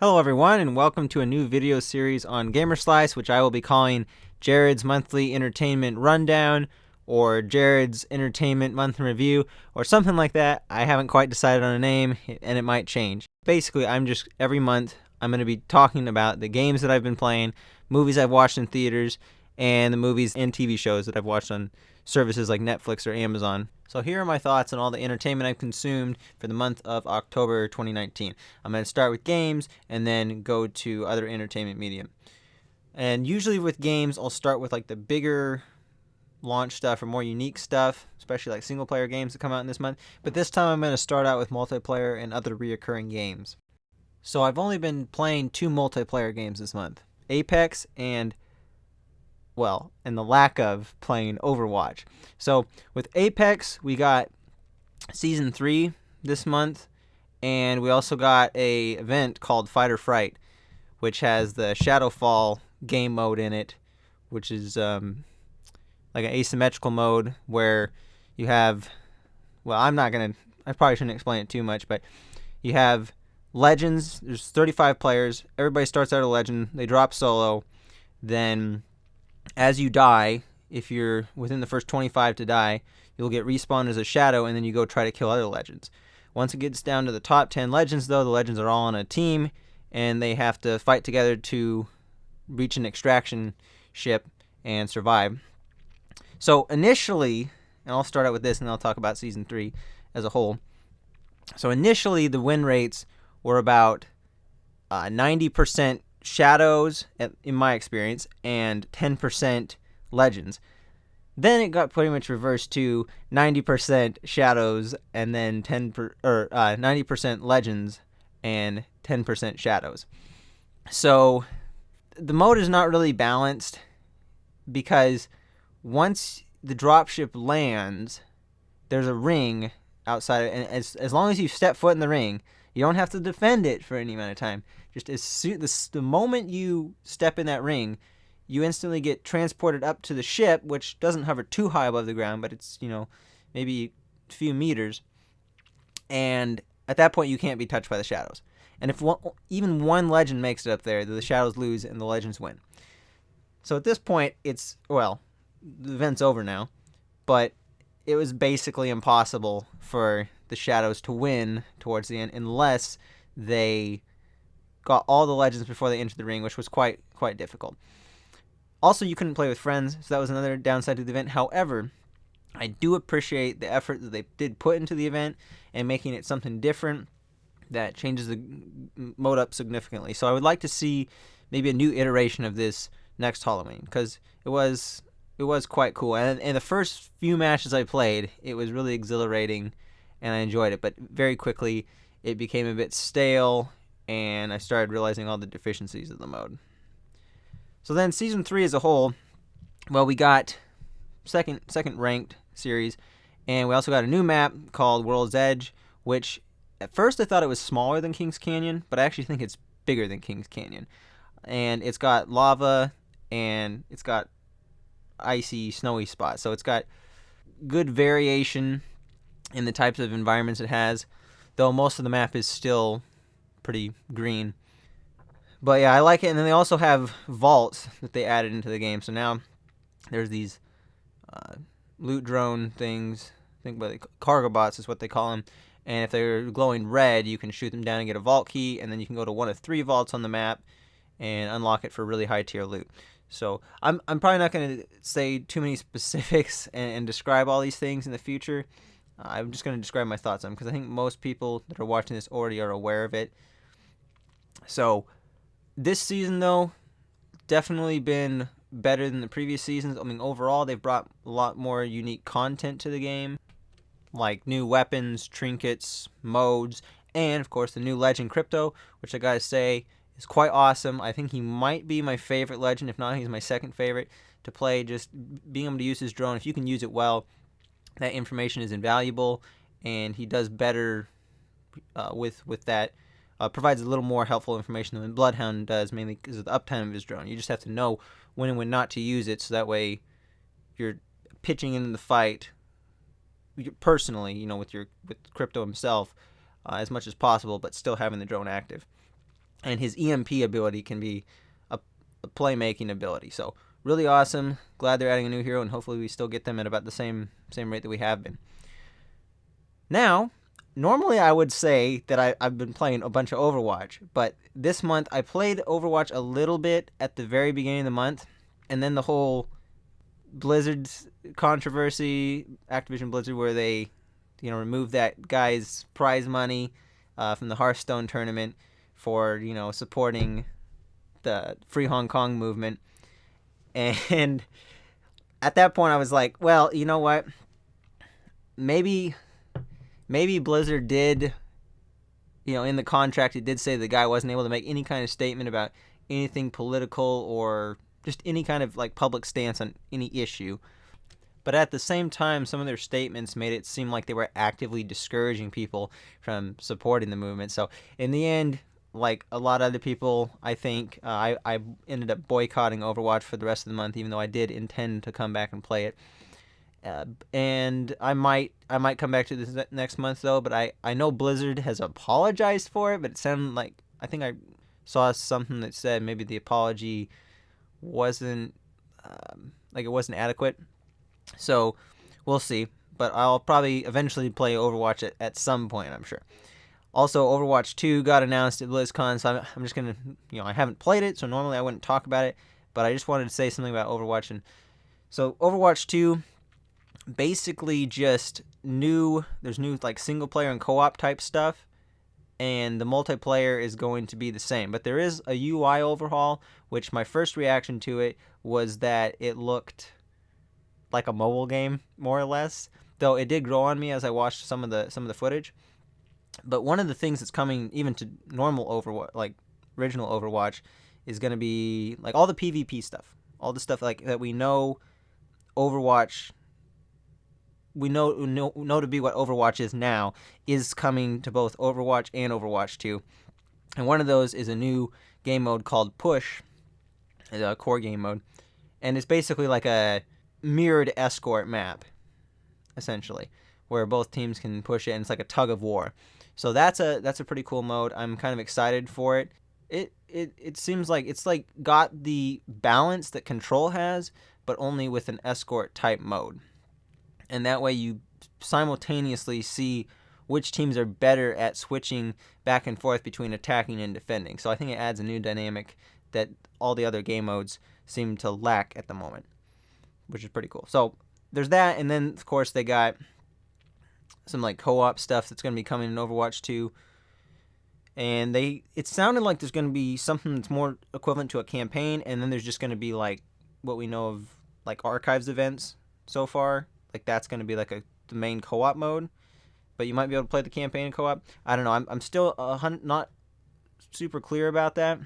Hello everyone, and welcome to a new video series on Gamerslice, which I will be calling Jared's Monthly Entertainment Rundown, or Jared's Entertainment Month in Review, or something like that. I haven't quite decided on a name, and it might change. Basically, every month, I'm going to be talking about the games that I've been playing, movies I've watched in theaters, and the movies and TV shows that I've watched on services like Netflix or Amazon. So here are my thoughts on all the entertainment I've consumed for the month of October 2019. I'm going to start with games and then go to other entertainment medium. And usually with games, I'll start with like the bigger launch stuff or more unique stuff, especially like single player games that come out in this month. But this time I'm going to start out with multiplayer and other reoccurring games. So I've only been playing 2 multiplayer games this month, Apex and the lack of playing Overwatch. So with Apex, we got Season 3 this month, and we also got a event called Fight or Fright, which has the Shadowfall game mode in it, which is like an asymmetrical mode where you have, I probably shouldn't explain it too much, but you have legends. There's 35 players. Everybody starts out a legend. They drop solo. Then as you die, if you're within the first 25 to die, you'll get respawned as a shadow, and then you go try to kill other legends. Once it gets down to the top 10 legends, though, the legends are all on a team, and they have to fight together to reach an extraction ship and survive. So initially, and I'll start out with this, and then I'll talk about Season 3 as a whole. So initially, the win rates were about 90% shadows, in my experience, and 10% legends. Then it got pretty much reversed to 90% shadows and then 90% legends and 10% shadows. So the mode is not really balanced because once the dropship lands, there's a ring outside, and as long as you step foot in the ring, you don't have to defend it for any amount of time. Just the moment you step in that ring, you instantly get transported up to the ship, which doesn't hover too high above the ground, but it's, maybe a few meters. And at that point, you can't be touched by the shadows. And if even one legend makes it up there, the shadows lose and the legends win. So at this point, the event's over now, but it was basically impossible for the shadows to win towards the end unless they got all the legends before they entered the ring, which was quite difficult. Also, you couldn't play with friends, so that was another downside to the event. However, I do appreciate the effort that they did put into the event and making it something different that changes the mode up significantly. So I would like to see maybe a new iteration of this next Halloween, because it was quite cool. And in the first few matches I played, it was really exhilarating, and I enjoyed it. But very quickly, it became a bit stale, and I started realizing all the deficiencies of the mode. So then Season 3 as a whole, we got second ranked series, and we also got a new map called World's Edge, which at first I thought it was smaller than Kings Canyon, but I actually think it's bigger than Kings Canyon. And it's got lava, and it's got icy, snowy spots. So it's got good variation in the types of environments it has, though most of the map is still pretty green. But yeah, I like it. And then they also have vaults that they added into the game. So now there's these loot drone things. I think the cargo bots is what they call them. And if they're glowing red, you can shoot them down and get a vault key. And then you can go to one of 3 vaults on the map and unlock it for really high tier loot. So I'm probably not going to say too many specifics and describe all these things in the future. I'm just going to describe my thoughts on them, because I think most people that are watching this already are aware of it. So this season, though, definitely been better than the previous seasons. I mean, overall, they've brought a lot more unique content to the game, like new weapons, trinkets, modes, and, of course, the new Legend Crypto, which I gotta say is quite awesome. I think he might be my favorite Legend. If not, he's my second favorite to play. Just being able to use his drone, if you can use it well, that information is invaluable, and he does better with that. Provides a little more helpful information than Bloodhound does, mainly because of the uptime of his drone. You just have to know when and when not to use it, so that way you're pitching into the fight personally, with Crypto himself, as much as possible, but still having the drone active. and his EMP ability can be a playmaking ability. So really awesome. Glad they're adding a new hero, and hopefully we still get them at about the same rate that we have been. Now, normally I would say that I've been playing a bunch of Overwatch, but this month I played Overwatch a little bit at the very beginning of the month, and then the whole Blizzard controversy, Activision Blizzard, where they, removed that guy's prize money from the Hearthstone tournament for, supporting the Free Hong Kong movement. And at that point I was like, well, you know what? Maybe Blizzard did, in the contract, it did say the guy wasn't able to make any kind of statement about anything political or just any kind of like public stance on any issue. But at the same time, some of their statements made it seem like they were actively discouraging people from supporting the movement. So in the end, like a lot of other people, I think I ended up boycotting Overwatch for the rest of the month, even though I did intend to come back and play it. And I might come back to this next month though. But I know Blizzard has apologized for it, but it sounded like, I think I saw something that said maybe the apology wasn't it wasn't adequate. So we'll see. But I'll probably eventually play Overwatch at some point, I'm sure. Also, Overwatch 2 got announced at BlizzCon, so I'm just going to, I haven't played it, so normally I wouldn't talk about it, but I just wanted to say something about Overwatch. And so Overwatch 2, basically just there's new like single player and co-op type stuff, and the multiplayer is going to be the same. But there is a UI overhaul, which my first reaction to it was that it looked like a mobile game, more or less, though it did grow on me as I watched some of the footage. But one of the things that's coming even to normal Overwatch, like original Overwatch, is going to be like all the PvP stuff, all the stuff like that we know Overwatch, we know to be what Overwatch is now, is coming to both Overwatch and Overwatch 2. And one of those is a new game mode called Push, a core game mode, and it's basically like a mirrored escort map, essentially, where both teams can push it, and it's like a tug of war. So that's a pretty cool mode. I'm kind of excited for it. It seems like it's like got the balance that Control has, but only with an escort type mode. And that way you simultaneously see which teams are better at switching back and forth between attacking and defending. So I think it adds a new dynamic that all the other game modes seem to lack at the moment, which is pretty cool. So there's that, and then of course they got some like co-op stuff that's going to be coming in Overwatch 2. And it sounded like there's going to be something that's more equivalent to a campaign, and then there's just going to be like what we know of like archives events so far. Like that's going to be like the main co-op mode, but you might be able to play the campaign in co-op. I don't know. I'm still not super clear about that.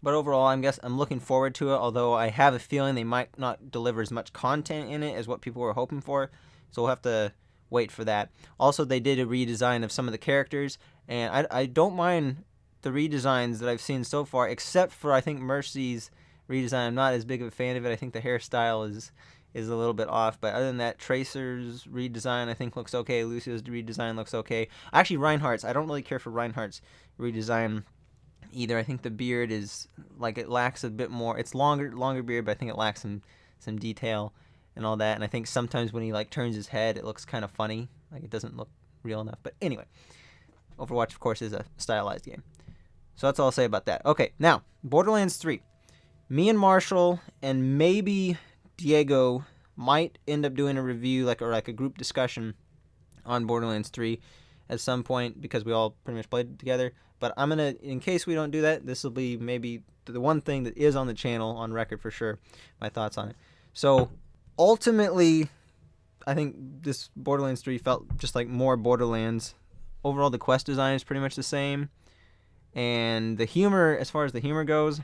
But overall, I'm looking forward to it, although I have a feeling they might not deliver as much content in it as what people were hoping for. So we'll have to wait for that. Also, they did a redesign of some of the characters, and I don't mind the redesigns that I've seen so far, except for I think Mercy's redesign. I'm not as big of a fan of it. I think the hairstyle is a little bit off, but other than that, Tracer's redesign I think looks okay. Lucio's redesign looks okay. Actually, Reinhardt's, I don't really care for Reinhardt's redesign either. I think the beard is like, it lacks a bit more. It's longer beard, but I think it lacks some detail and all that. And I think sometimes when he like turns his head, it looks kind of funny. Like it doesn't look real enough. But anyway, Overwatch of course is a stylized game. So that's all I'll say about that. Okay, now Borderlands 3. Me and Marshall and maybe Diego might end up doing a review, like a group discussion on Borderlands 3 at some point, because we all pretty much played it together. But I'm gonna, in case we don't do that, this will be maybe the one thing that is on the channel on record for sure, my thoughts on it. So ultimately, I think this Borderlands 3 felt just like more Borderlands. Overall, the quest design is pretty much the same, and the humor, as far as the humor goes,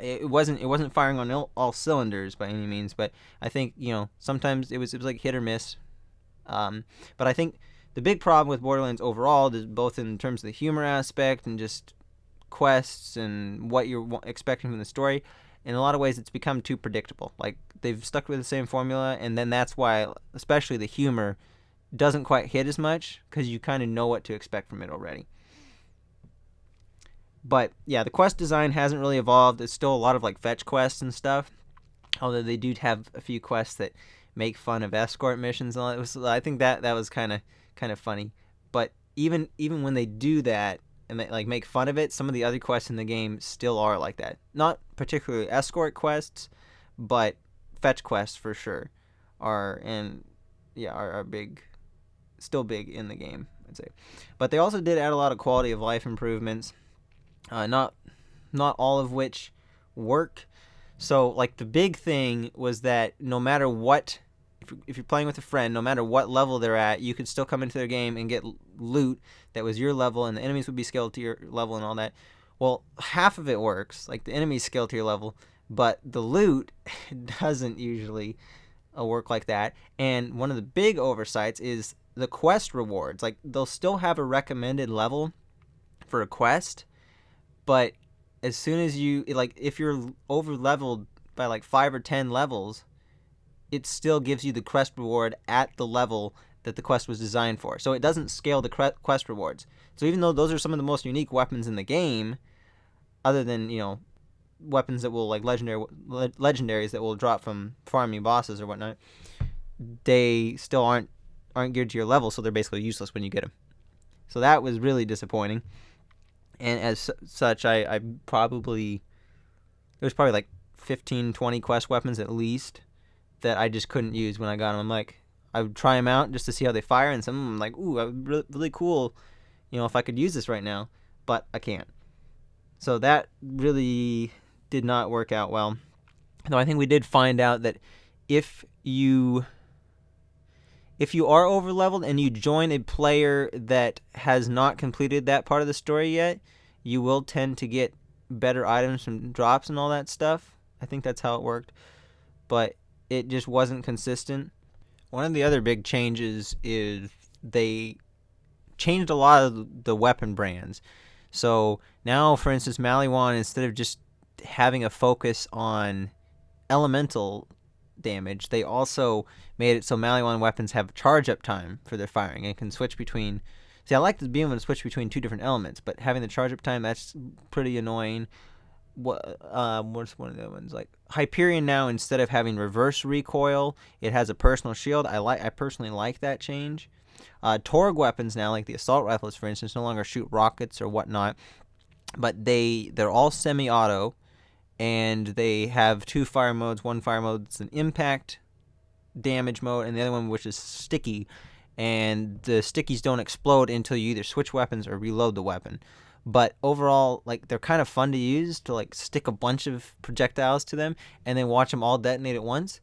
it wasn't firing on all cylinders by any means. But I think sometimes it was like hit or miss. But I think the big problem with Borderlands overall is both in terms of the humor aspect and just quests and what you're expecting from the story. In a lot of ways, it's become too predictable. Like, they've stuck with the same formula, and then that's why, especially the humor, doesn't quite hit as much, because you kind of know what to expect from it already. But yeah, the quest design hasn't really evolved. It's still a lot of like fetch quests and stuff. Although they do have a few quests that make fun of escort missions and all that. I think that was kind of funny. But even when they do that and they like make fun of it, some of the other quests in the game still are like that. Not particularly escort quests, but fetch quests for sure are big, still big in the game, I'd say. But they also did add a lot of quality of life improvements. Not all of which work. So like the big thing was that no matter what, if you're playing with a friend, no matter what level they're at, you could still come into their game and get loot that was your level, and the enemies would be scaled to your level and all that. Well, half of it works, like the enemies scale to your level, but the loot doesn't usually work like that. And one of the big oversights is the quest rewards. Like they'll still have a recommended level for a quest, but as soon as you like, if you're over leveled by like 5 or 10 levels, it still gives you the quest reward at the level that the quest was designed for. So it doesn't scale the quest rewards. So even though those are some of the most unique weapons in the game, other than weapons that will like legendaries that will drop from farming bosses or whatnot, they still aren't geared to your level, so they're basically useless when you get them. So that was really disappointing. And as such, I probably, there was probably like 15, 20 quest weapons at least that I just couldn't use when I got them. I'm like, I would try them out just to see how they fire, and some of them I'm like, ooh, really cool, if I could use this right now, but I can't. So that really did not work out well. Though I think we did find out that if you are over leveled and you join a player that has not completed that part of the story yet, you will tend to get better items from drops and all that stuff. I think that's how it worked. But it just wasn't consistent. One of the other big changes is they changed a lot of the weapon brands. So now, for instance, Maliwan, instead of just having a focus on elemental damage, they also made it so Maliwan weapons have charge up time for their firing and can switch between. See, I like being able to switch between two different elements, but having the charge up time, that's pretty annoying. What's one of the other ones? Like Hyperion now, instead of having reverse recoil, it has a personal shield. I personally like that change. Torg weapons now, like the assault rifles, for instance, no longer shoot rockets or whatnot, but they're all semi-auto, and they have two fire modes. One fire mode is an impact damage mode, and the other one which is sticky, and the stickies don't explode until you either switch weapons or reload the weapon. But overall, like, they're kind of fun to use, to like stick a bunch of projectiles to them and then watch them all detonate at once.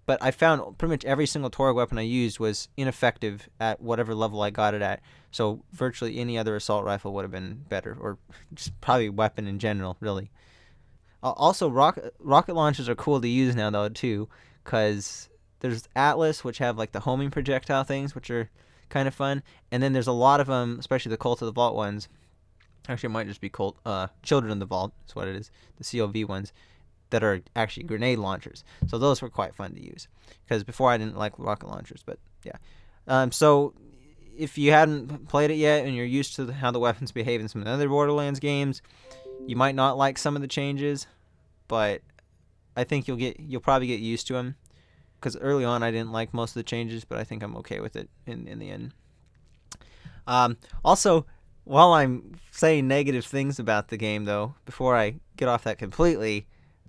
But I found pretty much every single Torg weapon I used was ineffective at whatever level I got it at. So virtually any other assault rifle would have been better, or just probably weapon in general, really. Also, rocket launchers are cool to use now, though, too, because there's Atlas, which have like the homing projectile things, which are kind of fun. And then there's a lot of them, especially the Cult of the Vault ones. Actually, it might just be Children of the Vault, is what it is, the COV ones, that are actually grenade launchers. So those were quite fun to use, because before I didn't like rocket launchers, but yeah. So if you hadn't played it yet and you're used to how the weapons behave in some of the other Borderlands games, you might not like some of the changes, but I think you'll probably get used to them, because early on I didn't like most of the changes, but I think I'm okay with it in the end. Also, while I'm saying negative things about the game, though, before I get off that completely,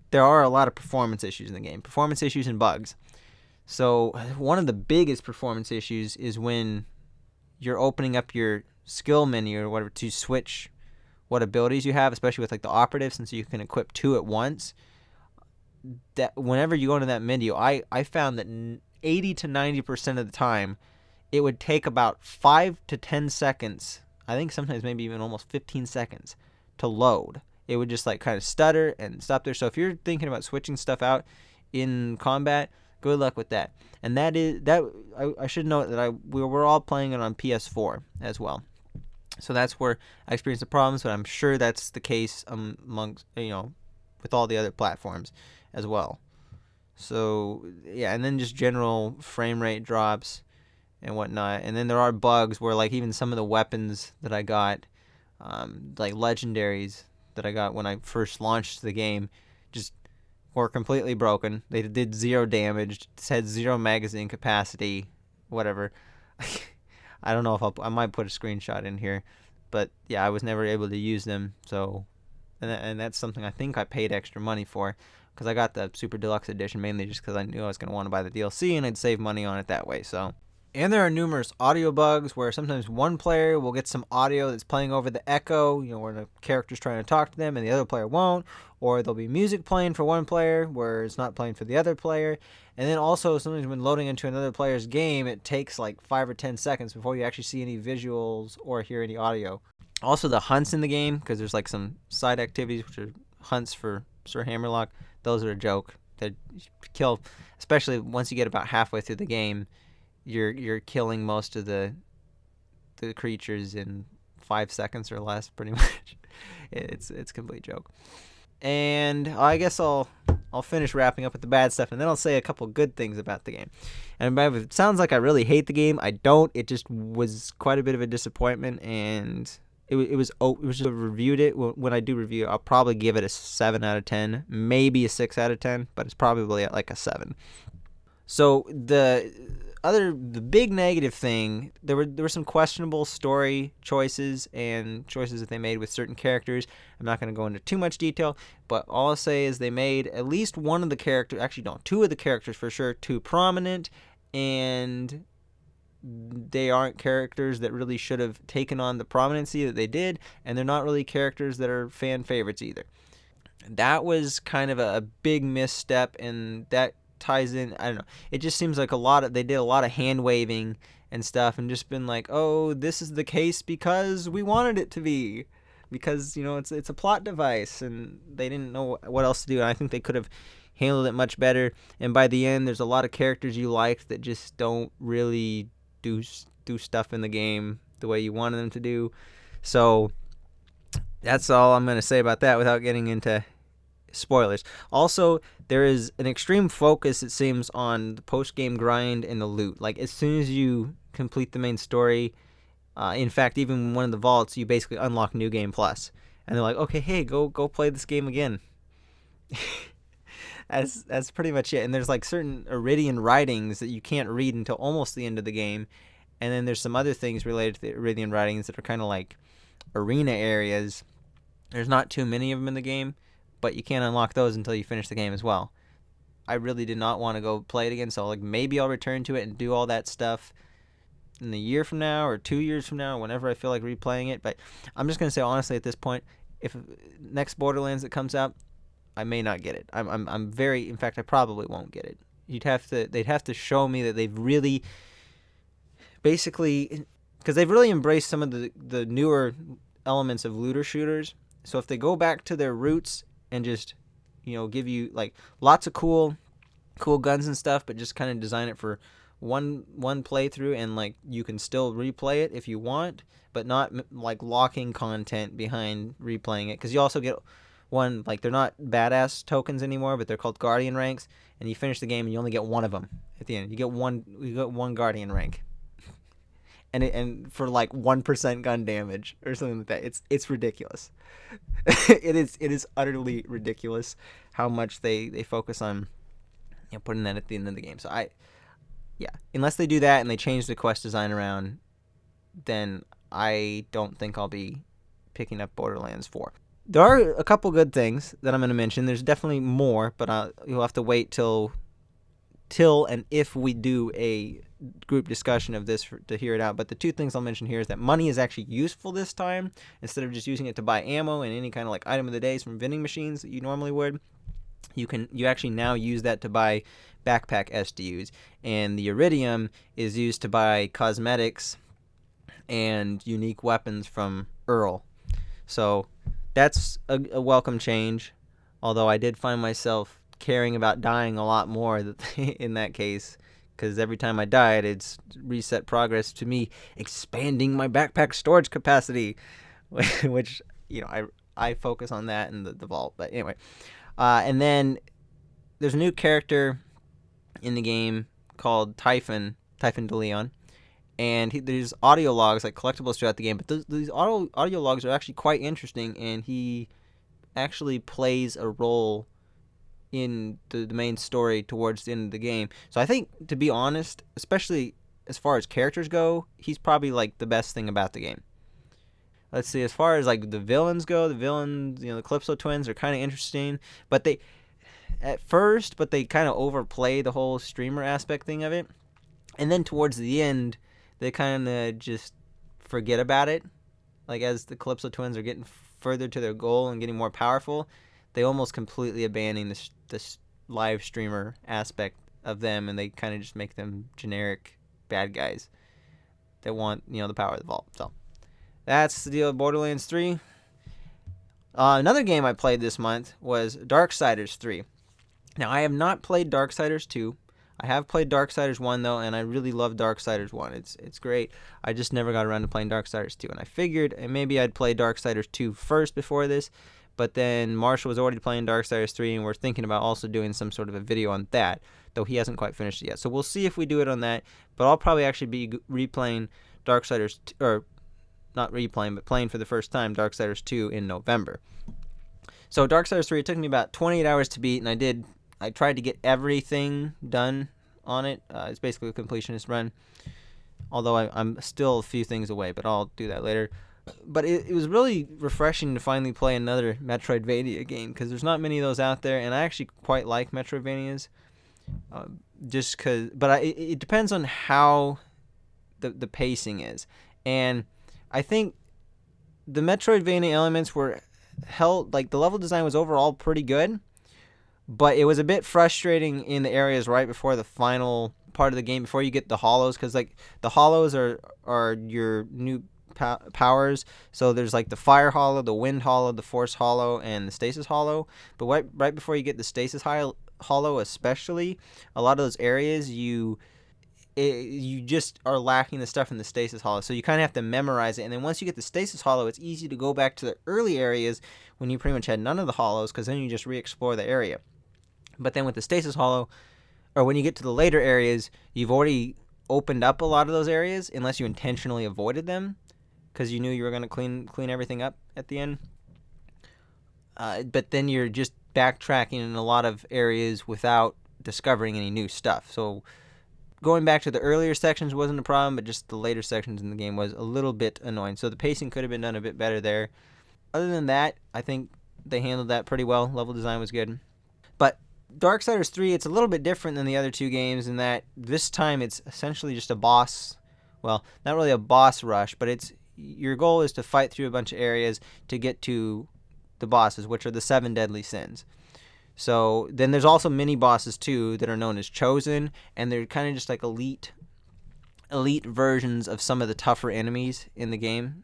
there are a lot of performance issues in the game. Performance issues and bugs. So one of the biggest performance issues is when you're opening up your skill menu or whatever to switch what abilities you have, especially with like the operative, since you can equip two at once. That whenever you go into that menu, I found that 80 to 90% of the time, it would take about 5 to 10 seconds, I think sometimes maybe even almost 15 seconds, to load. It would just like kind of stutter and stop there. So if you're thinking about switching stuff out in combat, good luck with that. And I should note that we're all playing it on PS4 as well. So that's where I experienced the problems, but I'm sure that's the case amongst, with all the other platforms as well. So yeah, and then just general frame rate drops and whatnot. And then there are bugs where like even some of the weapons that I got, like legendaries, that I got when I first launched the game just were completely broken. They did 0 damage, had 0 magazine capacity, whatever. I don't know if I might put a screenshot in here, but yeah, I was never able to use them. So, and that's something I think I paid extra money for, because I got the Super Deluxe Edition mainly just because I knew I was going to want to buy the DLC and I'd save money on it that way. So, and there are numerous audio bugs where sometimes one player will get some audio that's playing over the echo, where the character's trying to talk to them and the other player won't, or there'll be music playing for one player where it's not playing for the other player. And then also sometimes when loading into another player's game, it takes like 5 or 10 seconds before you actually see any visuals or hear any audio. Also the hunts in the game, because there's like some side activities which are hunts for Sir Hammerlock. Those are a joke. They kill, especially once you get about halfway through the game, you're killing most of the creatures in 5 seconds or less, pretty much. It's a complete joke. And I guess I'll finish wrapping up with the bad stuff, and then I'll say a couple good things about the game. And if it sounds like I really hate the game, I don't. It just was quite a bit of a disappointment, and it was just reviewed it. When I do review it, I'll probably give it a 7 out of 10, maybe a 6 out of 10, but it's probably at like a 7. So the big negative thing, there were some questionable story choices and choices that they made with certain characters. I'm not going to go into too much detail, but all I'll say is they made at least one of the characters, actually no, 2 of the characters for sure, too prominent, and they aren't characters that really should have taken on the prominency that they did, and they're not really characters that are fan favorites either. That was kind of a big misstep, and that ties in, I don't know, it just seems like they did a lot of hand waving and stuff, and just been like, oh, this is the case because we wanted it to be, because it's a plot device, and they didn't know what else to do. And I think they could have handled it much better. And by the end, there's a lot of characters you liked that just don't really do stuff in the game the way you wanted them to do. So that's all I'm going to say about that without getting into spoilers. Also, there is an extreme focus, it seems, on the post-game grind and the loot. Like, as soon as you complete the main story, in fact, even one of the vaults, you basically unlock New Game Plus. And they're like, okay, hey, go play this game again. That's pretty much it. And there's like certain Iridian writings that you can't read until almost the end of the game. And then there's some other things related to the Iridian writings that are kind of like arena areas. There's not too many of them in the game, but you can't unlock those until you finish the game as well. I really did not want to go play it again, so like maybe I'll return to it and do all that stuff in a year from now or 2 years from now, whenever I feel like replaying it. But I'm just gonna say honestly at this point, if next Borderlands that comes out, I may not get it. In fact, I probably won't get it. They'd have to show me that they've really, basically, because they've really embraced some of the newer elements of looter shooters. So if they go back to their roots and just, give you like lots of cool guns and stuff, but just kind of design it for one playthrough, and like you can still replay it if you want, but not like locking content behind replaying it, because you also get one, like, they're not badass tokens anymore, but they're called guardian ranks, and you finish the game and you only get one of them at the end. You get one guardian rank, and for like 1% gun damage or something like that. It's ridiculous. It is utterly ridiculous how much they focus on putting that at the end of the game. So unless they do that and they change the quest design around, then I don't think I'll be picking up Borderlands 4. There are a couple good things that I'm going to mention. There's definitely more, but you'll have to wait till and if we do a group discussion of this to hear it out. But the 2 things I'll mention here is that money is actually useful this time. Instead of just using it to buy ammo and any kind of like item of the days from vending machines that you normally would, you actually now use that to buy backpack SDUs. And the Iridium is used to buy cosmetics and unique weapons from Earl. So that's a welcome change, although I did find myself caring about dying a lot more in that case, because every time I died, it's reset progress to me expanding my backpack storage capacity, which, I focus on that in the vault. But anyway, and then there's a new character in the game called Typhon de Leon, and there's audio logs, like collectibles throughout the game, but these audio logs are actually quite interesting, and he actually plays a role in the main story towards the end of the game. So I think, to be honest, especially as far as characters go, he's probably like the best thing about the game. Let's see, as far as like the villains go, the villains, the Calypso twins are kind of interesting, but they kind of overplay the whole streamer aspect thing of it, and then towards the end, they kind of just forget about it. Like, as the Calypso twins are getting further to their goal and getting more powerful, they almost completely abandon this live streamer aspect of them, and they kind of just make them generic bad guys that want the power of the vault. So that's the deal with Borderlands 3. Another game I played this month was Darksiders 3. Now, I have not played Darksiders 2. I have played Darksiders 1, though, and I really love Darksiders 1. It's great. I just never got around to playing Darksiders 2, and I figured maybe I'd play Darksiders 2 first before this, but then Marshall was already playing Darksiders 3, and we're thinking about also doing some sort of a video on that, though he hasn't quite finished it yet. So we'll see if we do it on that, but I'll probably actually be replaying Darksiders, or not replaying, but playing for the first time Darksiders 2 in November. So Darksiders 3, it took me about 28 hours to beat, and I tried to get everything done on it. It's basically a completionist run, although I'm still a few things away, but I'll do that later. But it was really refreshing to finally play another Metroidvania game, because there's not many of those out there, and I actually quite like Metroidvanias. It depends on how the pacing is. And I think the Metroidvania elements were held, like the level design was overall pretty good, but it was a bit frustrating in the areas right before the final part of the game, before you get the hollows, because like the hollows are your new powers. So there's like the fire hollow, the wind hollow, the force hollow, and the stasis hollow. But right before you get the stasis hollow, especially, a lot of those areas you just are lacking the stuff in the stasis hollow, so you kind of have to memorize it. And then once you get the stasis hollow, it's easy to go back to the early areas when you pretty much had none of the hollows, because then you just re-explore the area. But then with the stasis hollow, or when you get to the later areas, you've already opened up a lot of those areas, unless you intentionally avoided them because you knew you were going to clean everything up at the end. But then you're just backtracking in a lot of areas without discovering any new stuff. So going back to the earlier sections wasn't a problem, but just the later sections in the game was a little bit annoying. So the pacing could have been done a bit better there. Other than that, I think they handled that pretty well. Level design was good. But Darksiders 3, it's a little bit different than the other two games in that this time it's essentially just a boss. Well, not really a boss rush, but your goal is to fight through a bunch of areas to get to the bosses, which are the 7 deadly sins. So then there's also mini bosses too that are known as Chosen, and they're kind of just like elite versions of some of the tougher enemies in the game.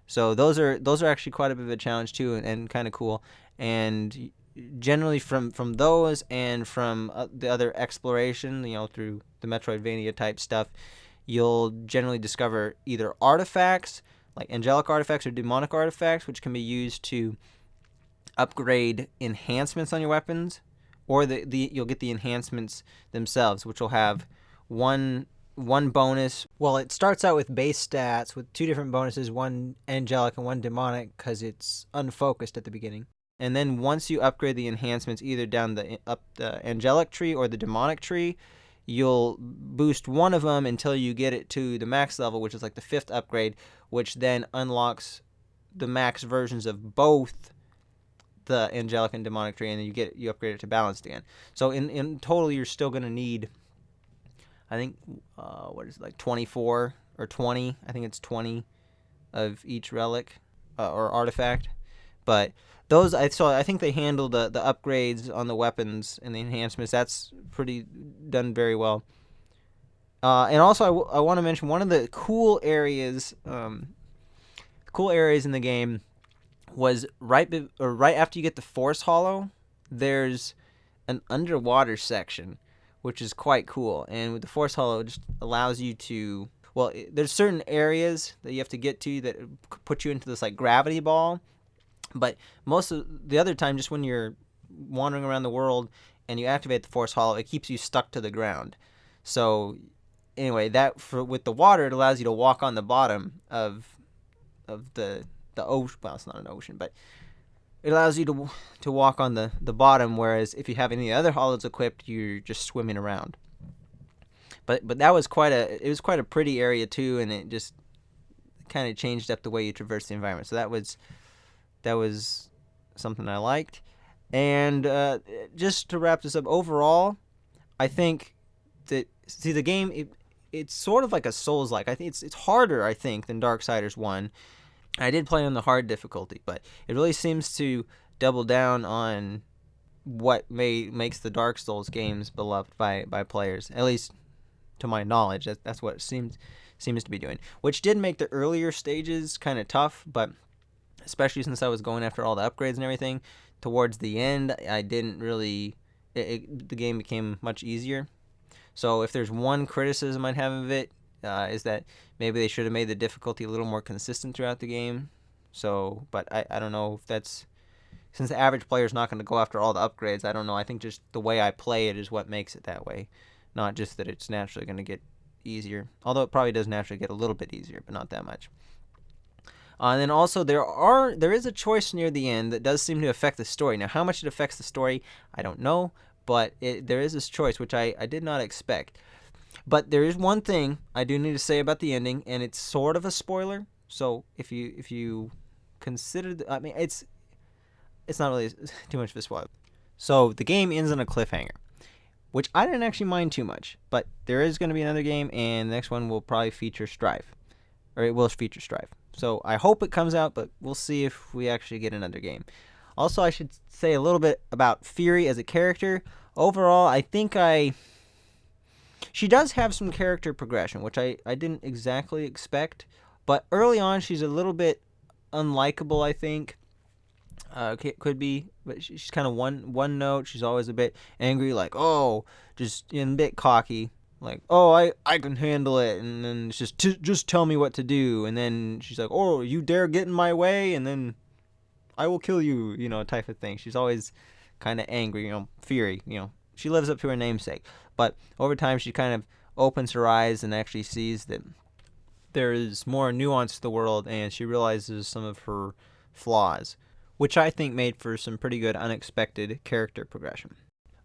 So those are actually quite a bit of a challenge too, and kind of cool. And generally from those and from the other exploration, through the Metroidvania type stuff, you'll generally discover either artifacts, like angelic artifacts or demonic artifacts, which can be used to upgrade enhancements on your weapons, or you'll get the enhancements themselves, which will have one bonus. Well, it starts out with base stats with 2 different bonuses, one angelic and one demonic, because it's unfocused at the beginning. And then once you upgrade the enhancements, either down up the angelic tree or the demonic tree, you'll boost one of them until you get it to the max level, which is like the 5th upgrade, which then unlocks the max versions of both the angelic and demonic tree, and then you upgrade it to balanced again. So in total, you're still going to need, I think, 24 or 20? I think it's 20 of each relic or artifact. But those, I think they handled the upgrades on the weapons and the enhancements. That's done very well. And also, I want to mention one of the cool areas in the game was right after you get the Force Hollow. There's an underwater section, which is quite cool. And with the Force Hollow, it just allows you to, there's certain areas that you have to get to that put you into this like gravity ball. But most of the other time, just when you're wandering around the world and you activate the Force Hollow, it keeps you stuck to the ground. So anyway, with the water, it allows you to walk on the bottom of the ocean. Well, it's not an ocean, but it allows you to walk on the bottom, whereas if you have any other hollows equipped, you're just swimming around. But that was quite a pretty area too, and it just kind of changed up the way you traverse the environment. So that was something I liked. And just to wrap this up, overall, I think that the game it's sort of like a Souls-like. I think it's harder, I think, than Darksiders 1. I did play on the hard difficulty, but it really seems to double down on what makes the Dark Souls games beloved by players, at least to my knowledge. That's what it seems to be doing, which did make the earlier stages kind of tough, but especially since I was going after all the upgrades and everything, towards the end, I didn't really... the game became much easier. So if there's one criticism I'd have of it, is that maybe they should have made the difficulty a little more consistent throughout the game. So, but I don't know if that's... Since the average player is not going to go after all the upgrades, I don't know. I think just the way I play it is what makes it that way. Not just that it's naturally going to get easier. Although it probably does naturally get a little bit easier, but not that much. And then also there is a choice near the end that does seem to affect the story. Now, how much it affects the story, I don't know, but there is this choice, which I did not expect. But there is one thing I do need to say about the ending, and it's sort of a spoiler. So if you consider, I mean, it's not really too much of a spoiler. So the game ends on a cliffhanger, which I didn't actually mind too much. But there is going to be another game, and the next one will probably feature Strife, or it will feature Strife. So I hope it comes out, but we'll see if we actually get another game. Also, I should say a little bit about Fury as a character. Overall, I think she does have some character progression, which I didn't exactly expect. But early on, she's a little bit unlikable, I think. Could be, but she's kind of one note. She's always a bit angry, like, oh, just a bit cocky. Like, oh, I can handle it, and then it's just tell me what to do, and then she's like, oh, you dare get in my way, and then I will kill you, type of thing. She's always kind of angry, Fury, she lives up to her namesake, but over time she kind of opens her eyes and actually sees that there is more nuance to the world, and she realizes some of her flaws, which I think made for some pretty good unexpected character progression.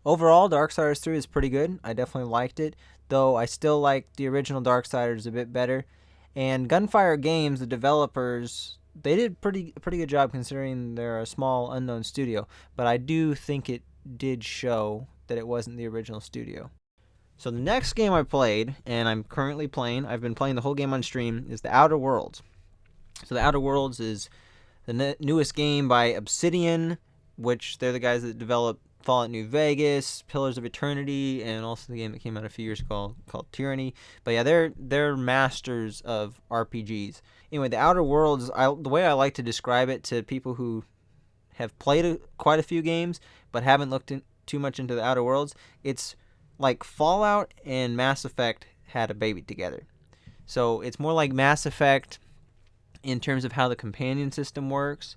Overall, Darksiders 3 is pretty good. I definitely liked it, though I still like the original Darksiders a bit better. And Gunfire Games, the developers, they did a pretty good job considering they're a small, unknown studio, but I do think it did show that it wasn't the original studio. So the next game I played, and I'm currently playing, I've been playing the whole game on stream, is The Outer Worlds. So The Outer Worlds is the newest game by Obsidian, which they're the guys that developed Fallout New Vegas, Pillars of Eternity, and also the game that came out a few years ago called Tyranny. But yeah, they're masters of RPGs. Anyway, The Outer Worlds, the way I like to describe it to people who have played quite a few games but haven't looked too much into The Outer Worlds, it's like Fallout and Mass Effect had a baby together. So it's more like Mass Effect in terms of how the companion system works,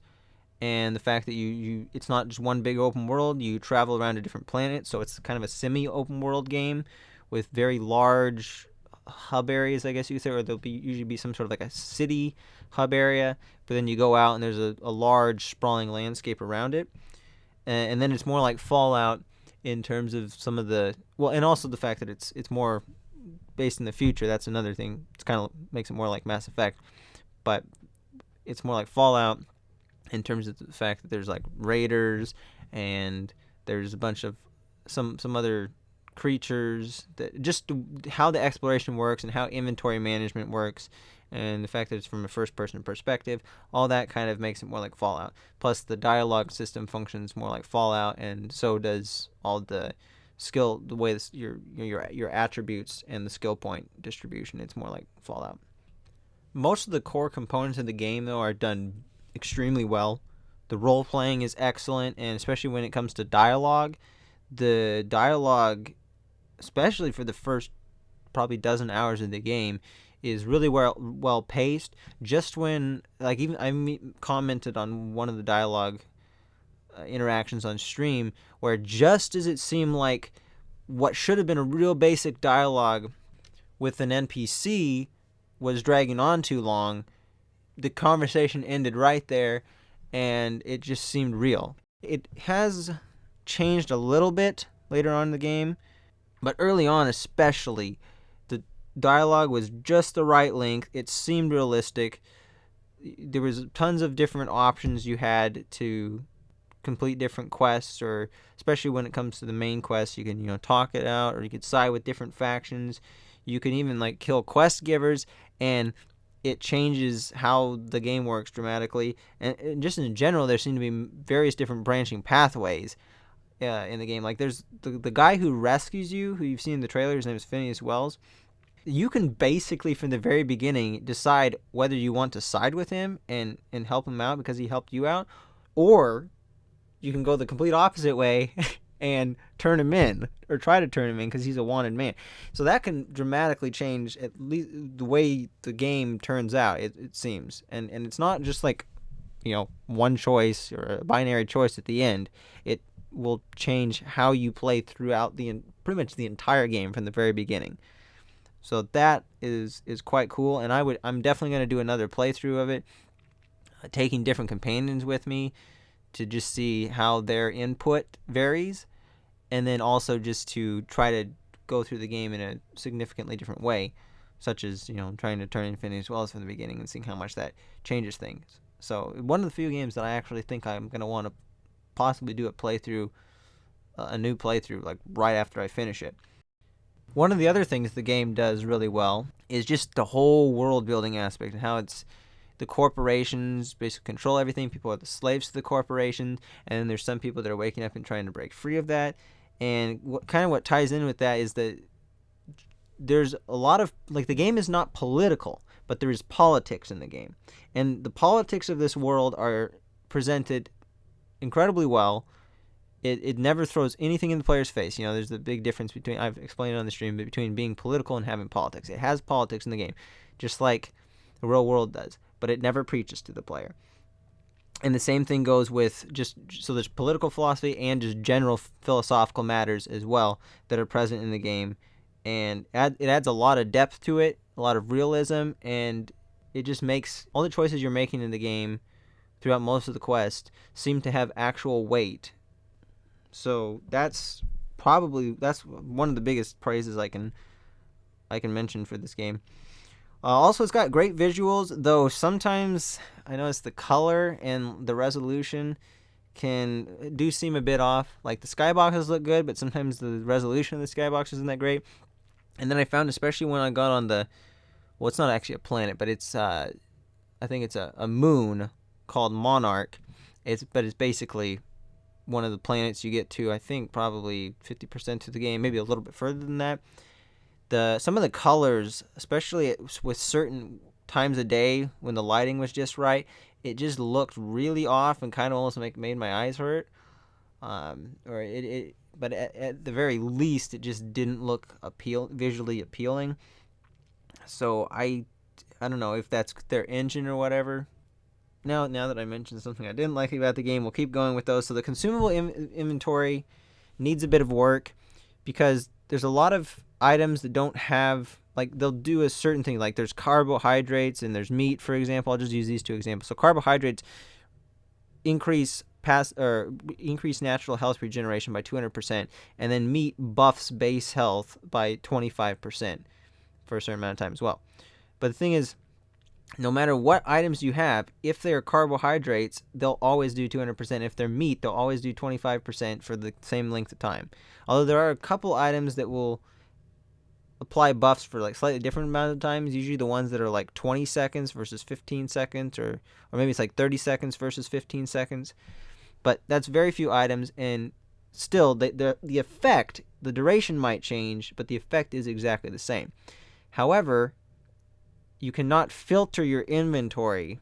and the fact that you it's not just one big open world. You travel around to different planets, so it's kind of a semi-open world game with very large hub areas, I guess you could say, or there'll usually be some sort of like a city hub area, but then you go out and there's a large sprawling landscape around it. And then it's more like Fallout in terms of some of the... Well, and also the fact that it's more based in the future. That's another thing. It's kind of makes it more like Mass Effect. But it's more like Fallout in terms of the fact that there's like raiders and there's a bunch of some other creatures, that just how the exploration works and how inventory management works, and the fact that it's from a first-person perspective, all that kind of makes it more like Fallout. Plus, the dialogue system functions more like Fallout, and so does all the skill, the way your attributes and the skill point distribution. It's more like Fallout. Most of the core components of the game, though, are done extremely well. The role-playing is excellent, and especially when it comes to dialogue, the dialogue, especially for the first probably dozen hours of the game, is really well paced. Just when, like, even I commented on one of the dialogue interactions on stream, where just as it seemed like what should have been a real basic dialogue with an NPC was dragging on too long, the conversation ended right there, and it just seemed real. It has changed a little bit later on in the game, but early on especially, the dialogue was just the right length. It seemed realistic. There was tons of different options you had to complete different quests, or especially when it comes to the main quest, you can talk it out, or you could side with different factions. You can even like kill quest givers, and it changes how the game works dramatically. And just in general, there seem to be various different branching pathways in the game. Like there's the guy who rescues you, who you've seen in the trailer. His name is Phineas Wells. You can basically from the very beginning decide whether you want to side with him and help him out because he helped you out, or you can go the complete opposite way and turn him in, or try to turn him in because he's a wanted man. So that can dramatically change at least the way the game turns out, it seems. And it's not just like, one choice or a binary choice at the end. It will change how you play throughout pretty much the entire game from the very beginning. So that is quite cool, and I'm definitely going to do another playthrough of it, taking different companions with me to just see how their input varies, and then also just to try to go through the game in a significantly different way, such as trying to turn Phineas Wells from the beginning and seeing how much that changes things. So one of the few games that I actually think I'm going to want to possibly do a new playthrough, like right after I finish it. One of the other things the game does really well is just the whole world building aspect, and how it's the corporations basically control everything. People are the slaves to the corporation, and then there's some people that are waking up and trying to break free of that. And what ties in with that is that there's a lot of, like, the game is not political, but there is politics in the game. And the politics of this world are presented incredibly well. It never throws anything in the player's face. There's the big difference between, I've explained it on the stream, between being political and having politics. It has politics in the game, just like the real world does, but it never preaches to the player. And the same thing goes with so there's political philosophy and just general philosophical matters as well that are present in the game. And it adds a lot of depth to it, a lot of realism, and it just makes all the choices you're making in the game throughout most of the quest seem to have actual weight. So that's one of the biggest praises I can mention for this game. Also, it's got great visuals, though sometimes I notice the color and the resolution do seem a bit off. Like the skyboxes look good, but sometimes the resolution of the skybox isn't that great. And then I found, especially when I got on it's not actually a planet, but it's I think it's a moon called Monarch. It's basically one of the planets you get to, I think, probably 50% of the game, maybe a little bit further than that. Some of the colors, especially with certain times of day when the lighting was just right, it just looked really off and kind of almost made my eyes hurt. But at the very least, it just didn't look visually appealing. So I don't know if that's their engine or whatever. Now that I mentioned something I didn't like about the game, we'll keep going with those. So the consumable inventory needs a bit of work, because there's a lot of items that don't have, like, they'll do a certain thing. Like there's carbohydrates and there's meat, for example. I'll just use these two examples. So carbohydrates increase natural health regeneration by 200%, and then meat buffs base health by 25% for a certain amount of time as well. But the thing is, no matter what items you have, if they're carbohydrates, they'll always do 200%. If they're meat, they'll always do 25% for the same length of time. Although there are a couple items that will apply buffs for like slightly different amount of times, usually the ones that are like 20 seconds versus 15 seconds, or maybe it's like 30 seconds versus 15 seconds. But that's very few items, and still the effect, the duration might change, but the effect is exactly the same. However, you cannot filter your inventory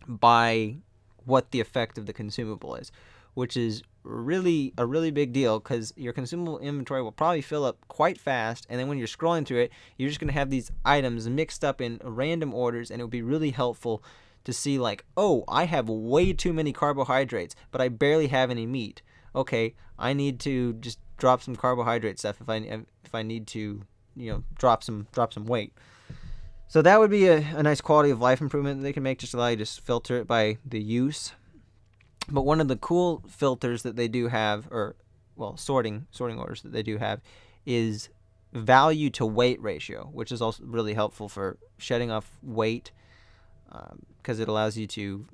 by what the effect of the consumable is, which is really a really big deal, because your consumable inventory will probably fill up quite fast, and then when you're scrolling through it, you're just going to have these items mixed up in random orders, and it would be really helpful to see, like, oh, I have way too many carbohydrates, but I barely have any meat. Okay, I need to just drop some carbohydrate stuff if I need to, drop some weight. So that would be a nice quality of life improvement that they can make, just allow you to filter it by the use. But one of the cool filters that they do have, or well, sorting orders that they do have, is value to weight ratio, which is also really helpful for shedding off weight, because it allows you to,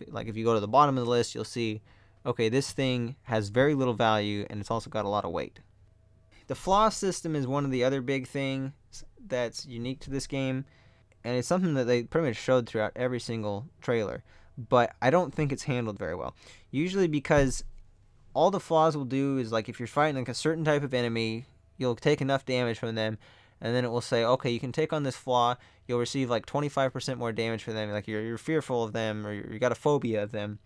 like, if you go to the bottom of the list, you'll see, okay, this thing has very little value and it's also got a lot of weight. The flaw system is one of the other big things that's unique to this game, and it's something that they pretty much showed throughout every single trailer, but I don't think it's handled very well. Usually because all the flaws will do is, like, if you're fighting like a certain type of enemy, you'll take enough damage from them, and then it will say, okay, you can take on this flaw, you'll receive like 25% more damage from them, like you're fearful of them, or you got a phobia of them,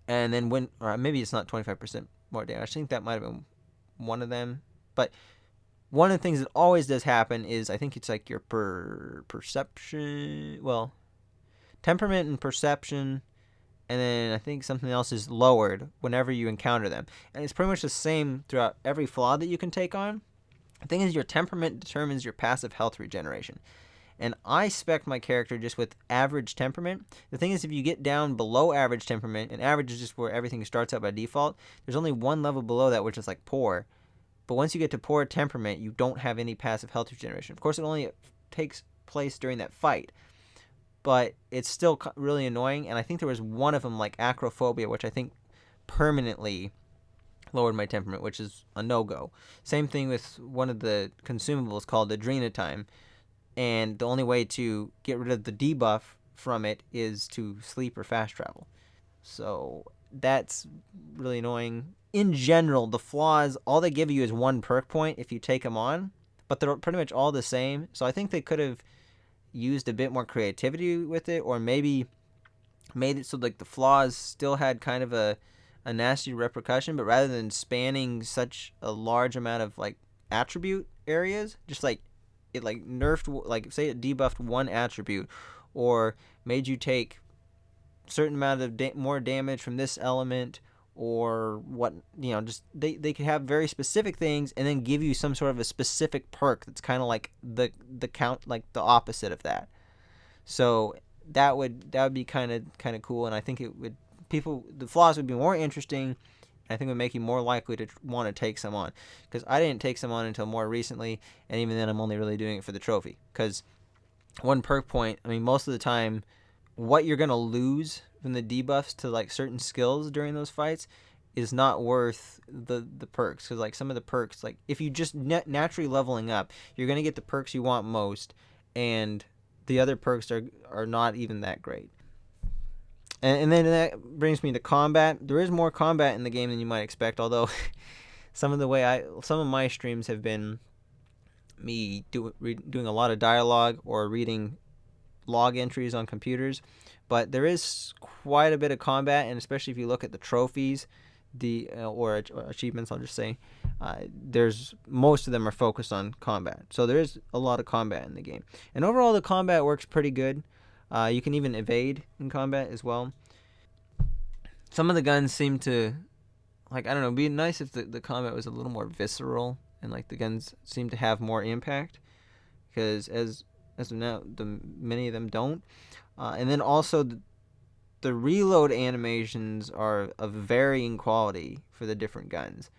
and then when, or maybe it's not 25% more damage, I think that might have been one of them, but one of the things that always does happen is, I think it's like your perception, well, temperament and perception, and then I think something else is lowered whenever you encounter them. And it's pretty much the same throughout every flaw that you can take on. The thing is, your temperament determines your passive health regeneration. And I spec my character just with average temperament. The thing is, if you get down below average temperament, and average is just where everything starts out by default, there's only one level below that, which is like poor. But once you get to poor temperament, you don't have any passive health regeneration. Of course, it only takes place during that fight, but it's still really annoying. And I think there was one of them, like acrophobia, which I think permanently lowered my temperament, which is a no-go. Same thing with one of the consumables called Adrenatime, and the only way to get rid of the debuff from it is to sleep or fast travel. So that's really annoying. In general, the flaws, all they give you is 1 perk point if you take them on, but they're pretty much all the same. So I think they could have used a bit more creativity with it, or maybe made it so like the flaws still had kind of a nasty repercussion, but rather than spanning such a large amount of like attribute areas, just like it like nerfed, like say it debuffed one attribute, or made you take certain amount of more damage from this element, or what, just they could have very specific things and then give you some sort of a specific perk that's kind of like the count, like the opposite of that. So that would be kind of cool, and I think it would, the flaws would be more interesting. I think it would make you more likely to want to take some on, because I didn't take some on until more recently, and even then I'm only really doing it for the trophy, because 1 perk point, I mean, most of the time what you're going to lose from the debuffs to like certain skills during those fights is not worth the perks, because like some of the perks, like if you just naturally leveling up, you're going to get the perks you want most, and the other perks are not even that great. And then that brings me to combat. There is more combat in the game than you might expect, although some of my streams have been me doing a lot of dialogue or reading log entries on computers, but there is quite a bit of combat, and especially if you look at the trophies, or achievements, I'll just say, there's most of them are focused on combat. So there is a lot of combat in the game, and overall the combat works pretty good. You can even evade in combat as well. Some of the guns seem to, like, I don't know, it'd be nice if the combat was a little more visceral, and like the guns seem to have more impact, because as of now, many of them don't. And then also the reload animations are of varying quality for the different guns.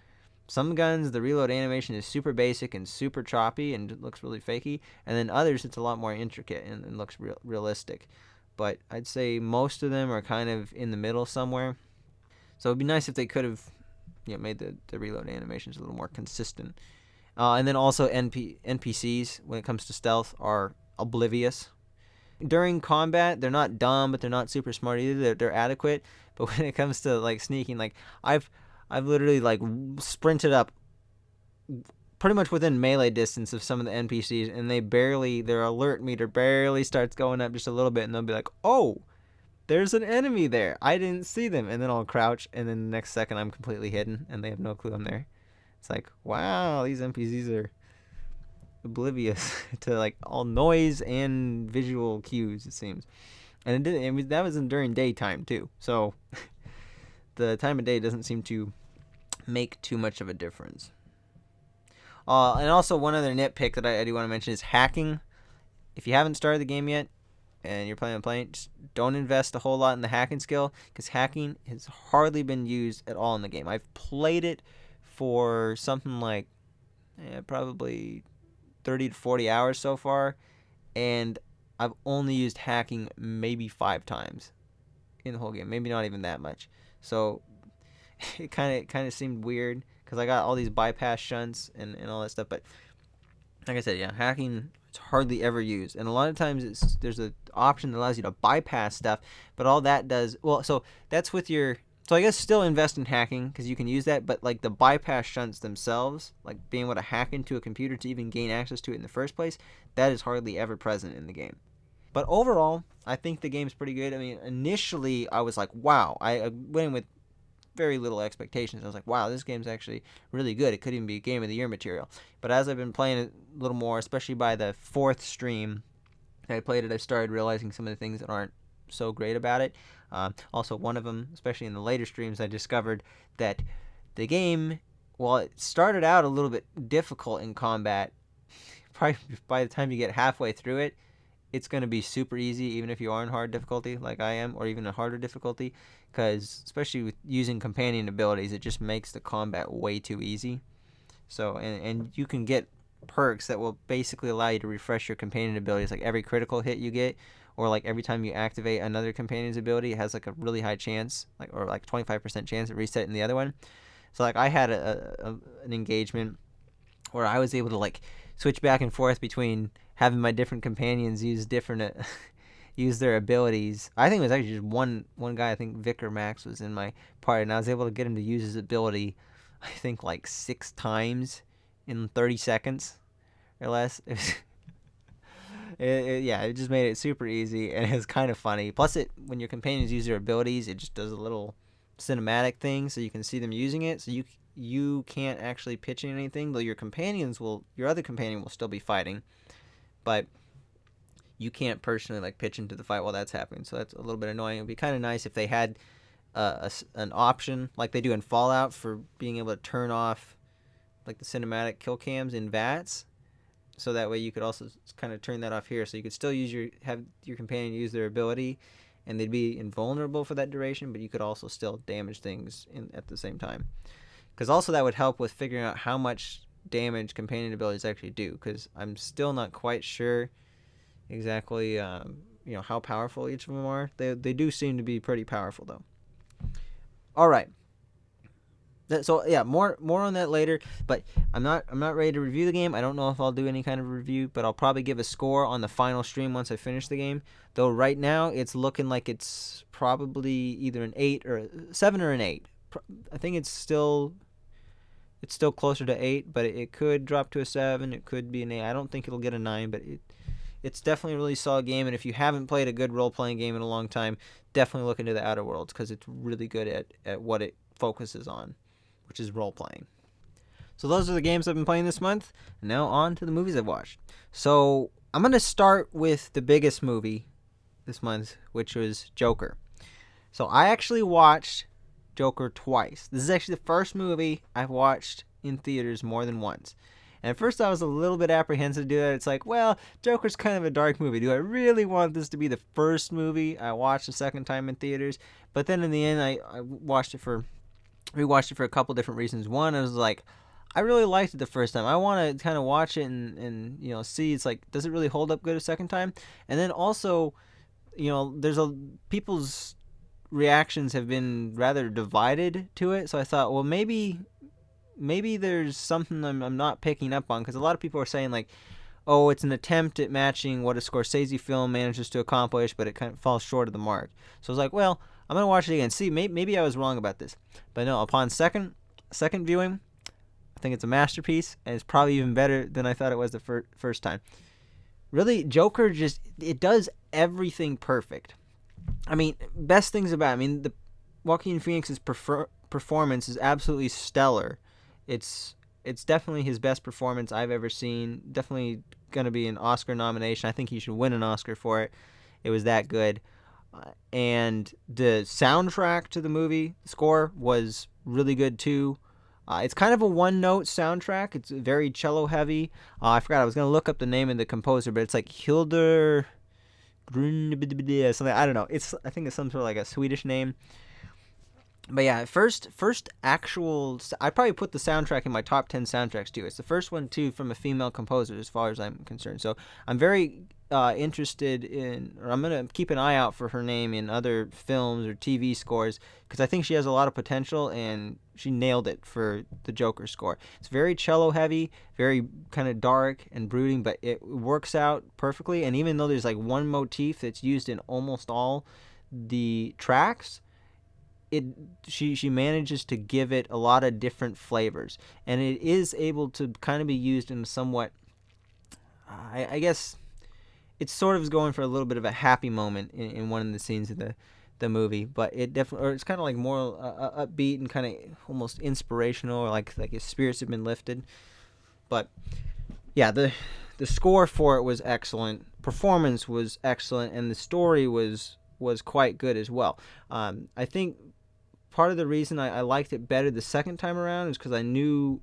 Some guns, the reload animation is super basic and super choppy and it looks really fakey, and then others it's a lot more intricate and looks realistic. But I'd say most of them are kind of in the middle somewhere. So it'd be nice if they could have made the reload animations a little more consistent. And then also NPCs, when it comes to stealth, are oblivious. During combat, they're not dumb, but they're not super smart either. They're adequate. But when it comes to like sneaking, like I've literally like sprinted up pretty much within melee distance of some of the NPCs, and their alert meter barely starts going up just a little bit, and they'll be like, "Oh, there's an enemy there. I didn't see them." And then I'll crouch, and then the next second I'm completely hidden, and they have no clue I'm there. It's like, wow, these NPCs are oblivious to like all noise and visual cues, it seems. And that was during daytime too, so the time of day doesn't seem to make too much of a difference. And also one other nitpick that I do want to mention is hacking. If you haven't started the game yet, and you're playing a plane, just don't invest a whole lot in the hacking skill, because hacking has hardly been used at all in the game. I've played it for something like probably 30 to 40 hours so far, and I've only used hacking maybe 5 times in the whole game, maybe not even that much. So it kind of seemed weird because I got all these bypass shunts and all that stuff, but like I said, yeah, hacking it's hardly ever used, and a lot of times there's an option that allows you to bypass stuff, but all that does so that's with your. So I guess still invest in hacking because you can use that, but like the bypass shunts themselves, like being able to hack into a computer to even gain access to it in the first place, that is hardly ever present in the game. But overall, I think the game's pretty good. I mean, initially I was like, wow. I went in with very little expectations. I was like, wow, this game's actually really good. It could even be Game of the Year material. But as I've been playing it a little more, especially by the 4th stream that I played it, I started realizing some of the things that aren't so great about it. Also, one of them, especially in the later streams, I discovered that the game, while it started out a little bit difficult in combat, probably by the time you get halfway through it, it's going to be super easy, even if you are in hard difficulty like I am, or even a harder difficulty, because especially with using companion abilities, it just makes the combat way too easy. So, and you can get perks that will basically allow you to refresh your companion abilities, like every critical hit you get, or like every time you activate another companion's ability, it has like a really high chance, or like 25% chance of resetting the other one. So like I had an engagement where I was able to like switch back and forth between having my different companions use different use their abilities. I think it was actually just one guy. I think Vic or Max was in my party, and I was able to get him to use his ability, I think like 6 times in 30 seconds or less. It just made it super easy, and it was kind of funny. Plus, when your companions use their abilities, it just does a little cinematic thing, so you can see them using it. So you can't actually pitch in anything, though your other companion will still be fighting, but you can't personally like pitch into the fight while that's happening. So that's a little bit annoying. It'd be kind of nice if they had an option like they do in Fallout for being able to turn off like the cinematic kill cams in VATS. So that way you could also kind of turn that off here, so you could still have your companion use their ability, and they'd be invulnerable for that duration, but you could also still damage things at the same time. Because also that would help with figuring out how much damage companion abilities actually do. Because I'm still not quite sure exactly, how powerful each of them are. They do seem to be pretty powerful though. All right. So yeah, more on that later. But I'm not ready to review the game. I don't know if I'll do any kind of review, but I'll probably give a score on the final stream once I finish the game. Though right now it's looking like it's probably either an 8 or 7 or an 8. I think it's still closer to 8, but it could drop to a 7. It could be an 8. I don't think it'll get a 9, but it's definitely a really solid game. And if you haven't played a good role-playing game in a long time, definitely look into the Outer Worlds, because it's really good at what it focuses on, which is role-playing. So those are the games I've been playing this month. And now on to the movies I've watched. So I'm going to start with the biggest movie this month, which was Joker. So I actually watched Joker twice. This is actually the first movie I've watched in theaters more than once. And at first I was a little bit apprehensive to do that. It's like, well, Joker's kind of a dark movie. Do I really want this to be the first movie I watched a second time in theaters? But then in the end, I rewatched it for a couple different reasons. One, I was like, I really liked it the first time. I want to kind of watch it and see, it's like, does it really hold up good a second time? And then also, there's people's reactions have been rather divided to it. So I thought, well, maybe there's something I'm not picking up on, because a lot of people are saying like, oh, it's an attempt at matching what a Scorsese film manages to accomplish, but it kind of falls short of the mark. So I was like, well, I'm going to watch it again. See, maybe I was wrong about this. But no, upon second viewing, I think it's a masterpiece, and it's probably even better than I thought it was the first time. Really, Joker it does everything perfect. I mean, best things about it, the Joaquin Phoenix's performance is absolutely stellar. It's definitely his best performance I've ever seen. Definitely going to be an Oscar nomination. I think he should win an Oscar for it. It was that good. And the soundtrack to the movie, the score, was really good too. It's kind of a one-note soundtrack. It's very cello-heavy. I forgot. I was going to look up the name of the composer, but it's like Hildur something, I don't know. I think it's some sort of like a Swedish name. But yeah, first actual, I probably put the soundtrack in my top 10 soundtracks too. It's the first one too from a female composer as far as I'm concerned. So I'm very interested in, or I'm going to keep an eye out for her name in other films or TV scores, because I think she has a lot of potential, and she nailed it for the Joker score. It's very cello heavy, very kind of dark and brooding, but it works out perfectly. And even though there's like one motif that's used in almost all the tracks, she manages to give it a lot of different flavors, and it is able to kind of be used in somewhat, I guess it's sort of going for a little bit of a happy moment in one of the scenes of the movie, but it definitely, or it's kind of like more upbeat and kind of almost inspirational, or like his spirits have been lifted. But yeah, the score for it was excellent, performance was excellent, and the story was quite good as well. I think part of the reason I liked it better the second time around is because I knew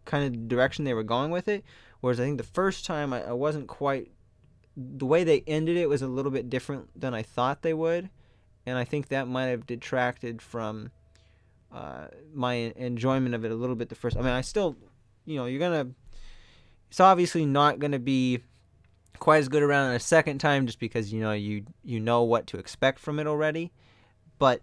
kind of the direction they were going with it, whereas I think the first time I wasn't quite, the way they ended it was a little bit different than I thought they would, and I think that might have detracted from my enjoyment of it a little bit the first. I mean, I still, it's obviously not gonna be quite as good around a second time, just because you know what to expect from it already, but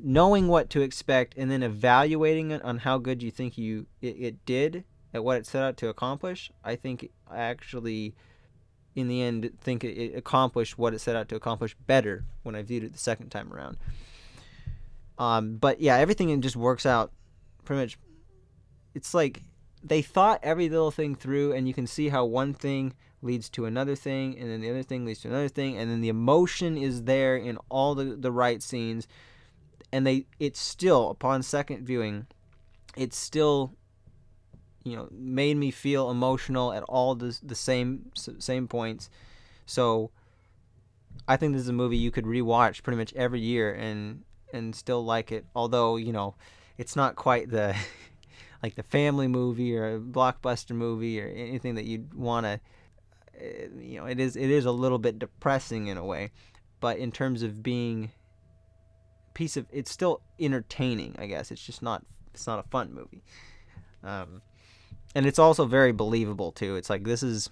knowing what to expect and then evaluating it on how good you think it did at what it set out to accomplish, I think I actually, in the end, think it accomplished what it set out to accomplish better when I viewed it the second time around. But yeah, everything just works out pretty much. It's like they thought every little thing through, and you can see how one thing leads to another thing, and then the other thing leads to another thing, and then the emotion is there in all the right scenes, and it's still, upon second viewing, it's still made me feel emotional at all the same points. So I think this is a movie you could rewatch pretty much every year and still like it, although it's not quite the like the family movie or a blockbuster movie or anything that you'd want to, it is a little bit depressing in a way, but in terms of being it's still entertaining, I guess. It's not a fun movie. And it's also very believable too. It's like, this is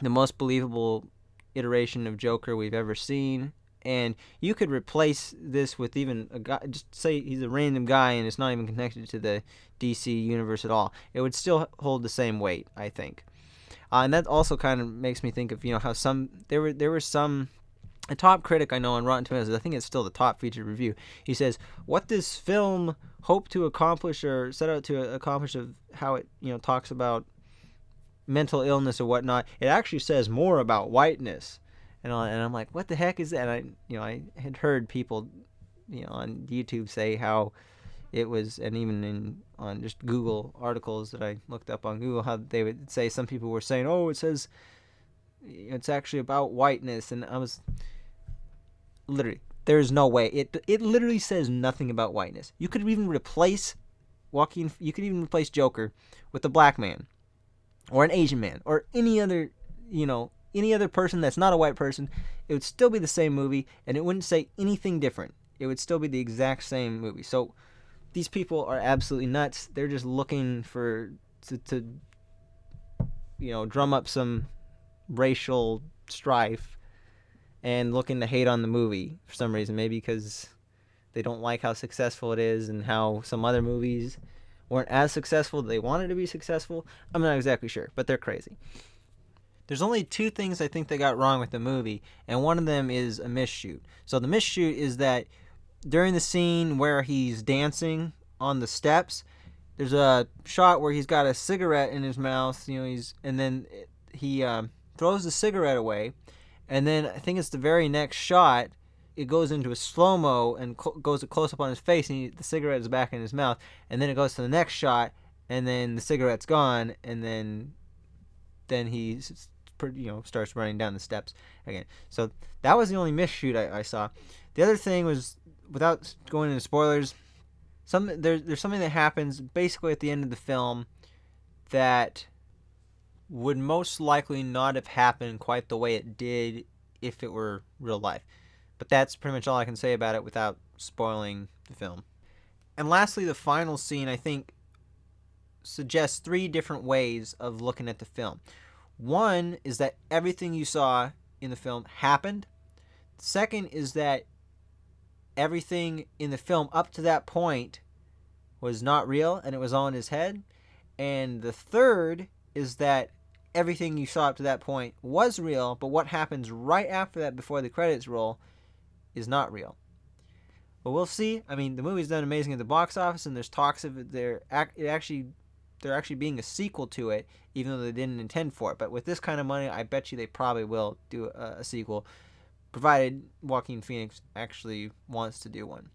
the most believable iteration of Joker we've ever seen, and you could replace this with even a guy, just say he's a random guy and it's not even connected to the DC universe at all. It would still hold the same weight, I think. And that also kind of makes me think of how there were some, a top critic I know on Rotten Tomatoes, I think it's still the top featured review, he says what this film hoped to accomplish or set out to accomplish, of how it talks about mental illness or whatnot, it actually says more about whiteness. And I'm like, what the heck is that? And I had heard people on YouTube say how it was, and even on just Google articles that I looked up on Google, how they would say, some people were saying, oh, it says it's actually about whiteness, and I was literally, there's no way. It literally says nothing about whiteness. You could even replace Joker with a black man or an Asian man or any other person that's not a white person. It would still be the same movie, and it wouldn't say anything different. It would still be the exact same movie. So these people are absolutely nuts. They're just looking to drum up some racial strife and looking to hate on the movie for some reason. Maybe because they don't like how successful it is and how some other movies weren't as successful that they wanted to be successful. I'm not exactly sure, but they're crazy. There's only two things I think they got wrong with the movie, and one of them is a misshoot. So the misshoot is that during the scene where he's dancing on the steps, there's a shot where he's got a cigarette in his mouth, and then he throws the cigarette away, and then I think it's the very next shot, it goes into a slow-mo and goes a close-up on his face, and the cigarette is back in his mouth, and then it goes to the next shot, and then the cigarette's gone, and then he starts running down the steps again. So that was the only misshoot I saw. The other thing was, without going into spoilers, there's something that happens basically at the end of the film that would most likely not have happened quite the way it did if it were real life. But that's pretty much all I can say about it without spoiling the film. And lastly, the final scene, I think, suggests 3 different ways of looking at the film. One is that everything you saw in the film happened. Second is that everything in the film up to that point was not real and it was all in his head. And the third is that everything you saw up to that point was real, but what happens right after that before the credits roll is not real. But we'll see. I mean, the movie's done amazing at the box office, and there's talks of there actually being a sequel to it, even though they didn't intend for it. But with this kind of money, I bet you they probably will do a sequel, provided Joaquin Phoenix actually wants to do one.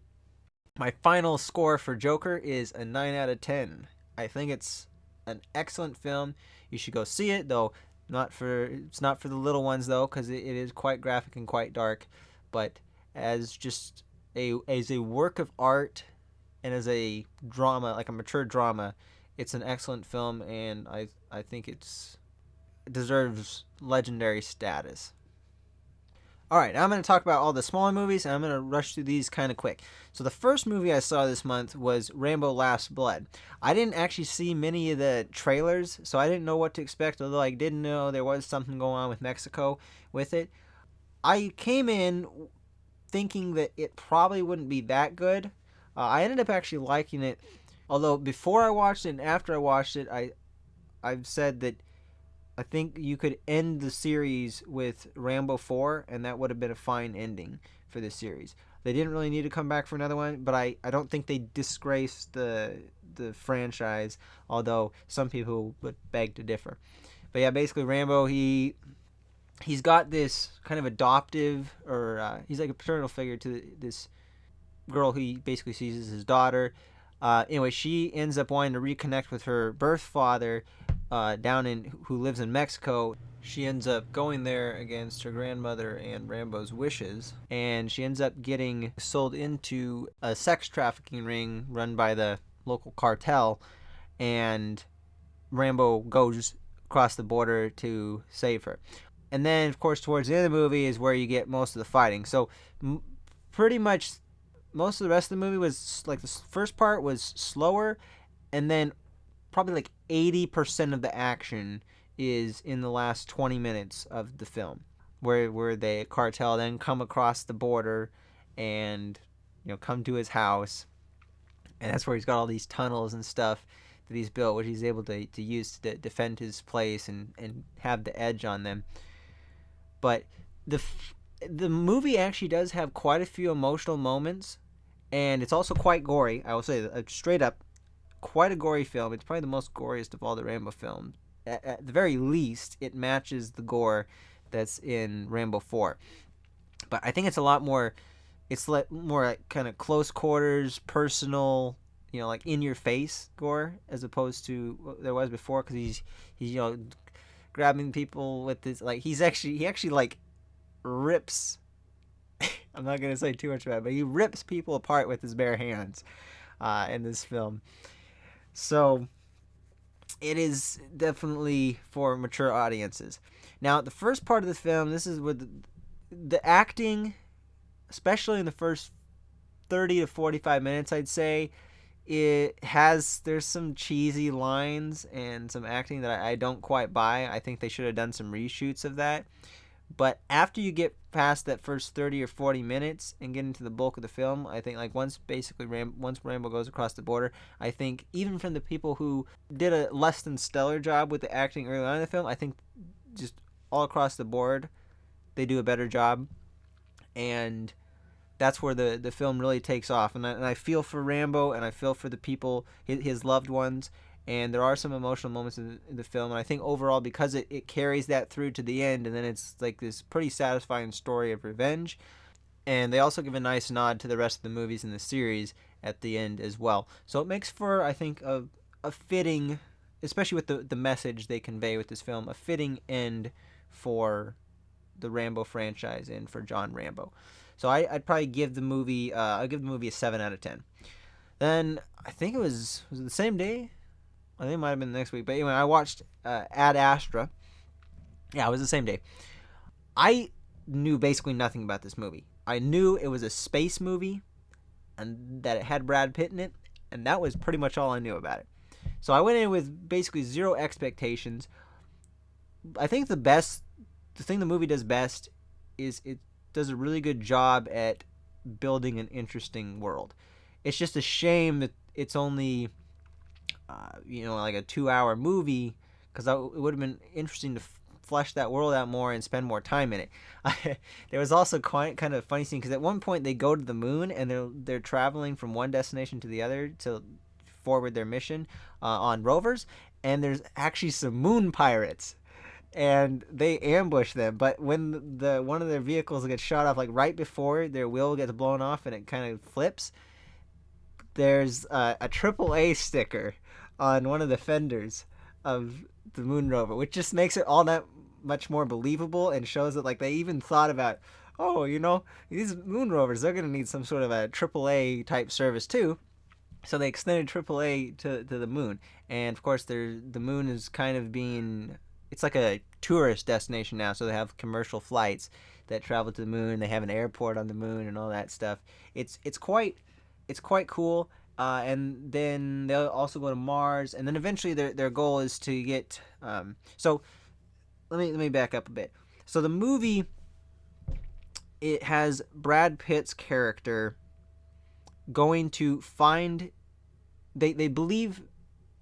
My final score for Joker is a 9 out of 10. I think it's an excellent film. You should go see it, though it's not for the little ones, though, because it is quite graphic and quite dark. But as just as a work of art and as a drama, like a mature drama, it's an excellent film, and I think it deserves legendary status. Alright, now I'm going to talk about all the smaller movies, and I'm going to rush through these kind of quick. So the first movie I saw this month was Rambo Last Blood. I didn't actually see many of the trailers, so I didn't know what to expect, although I didn't know there was something going on with Mexico with it. I came in thinking that it probably wouldn't be that good. I ended up actually liking it, although before I watched it and after I watched it, I've said that I think you could end the series with Rambo 4, and that would have been a fine ending for this series. They didn't really need to come back for another one, but I don't think they disgraced the franchise, although some people would beg to differ. But yeah, basically Rambo, he's got this kind of adoptive, or he's like a paternal figure to this girl who he basically sees as his daughter. Anyway, she ends up wanting to reconnect with her birth father, who lives in Mexico. She ends up going there against her grandmother and Rambo's wishes, and she ends up getting sold into a sex trafficking ring run by the local cartel, and Rambo goes across the border to save her. And then, of course, towards the end of the movie is where you get most of the fighting. So, pretty much most of the rest of the movie was, like, the first part was slower, and then probably like 80% of the action is in the last 20 minutes of the film, where the cartel then come across the border and, come to his house, and that's where he's got all these tunnels and stuff that he's built, which he's able to use to defend his place and have the edge on them. But the movie actually does have quite a few emotional moments, and it's also quite gory. I will say, straight up, quite a gory film. It's probably the most goriest of all the Rambo films. At the very least, it matches the gore that's in Rambo 4. But I think it's a lot more, it's more like kind of close quarters, personal, like in your face gore, as opposed to what there was before, because he's grabbing people with his, like, he actually like rips I'm not going to say too much about it, but he rips people apart with his bare hands in this film. So it is definitely for mature audiences. Now, the first part of the film, this is with the acting, especially in the first 30 to 45 minutes, I'd say, there's some cheesy lines and some acting that I don't quite buy. I think they should have done some reshoots of that. But after you get past that first 30 or 40 minutes and get into the bulk of the film, I think, like, once Rambo goes across the border, I think even from the people who did a less than stellar job with the acting early on in the film, I think just all across the board they do a better job, and that's where the film really takes off. And I feel for Rambo, and I feel for the people, his loved ones. And there are some emotional moments in the film. And I think overall, because it carries that through to the end, and then it's like this pretty satisfying story of revenge. And they also give a nice nod to the rest of the movies in the series at the end as well. So it makes for, I think, a fitting, especially with the message they convey with this film, a fitting end for the Rambo franchise and for John Rambo. So I'd probably give the movie, I'll give the movie a 7 out of 10. Then I think was it the same day? I think it might have been the next week. But anyway, I watched Ad Astra. Yeah, it was the same day. I knew basically nothing about this movie. I knew it was a space movie and that it had Brad Pitt in it, and that was pretty much all I knew about it. So I went in with basically zero expectations. I think the thing the movie does best is it does a really good job at building an interesting world. It's just a shame that it's only, like a 2-hour movie, because it would have been interesting to flesh that world out more and spend more time in it. There was also quite kind of a funny scene because at one point they go to the moon and they're traveling from one destination to the other to forward their mission on rovers, and there's actually some moon pirates. And they ambush them, but when one of their vehicles gets shot off, like right before their wheel gets blown off and it kind of flips, there's a AAA sticker on one of the fenders of the moon rover, which just makes it all that much more believable and shows that like they even thought about, these moon rovers, they're going to need some sort of a AAA type service too. So they extended AAA to the moon, and of course the moon is kind of being, it's like a tourist destination now, so they have commercial flights that travel to the moon. They have an airport on the moon and all that stuff. It's quite cool. And then they'll also go to Mars, and then eventually their goal is to get. So let me back up a bit. So the movie, it has Brad Pitt's character going to find. They believe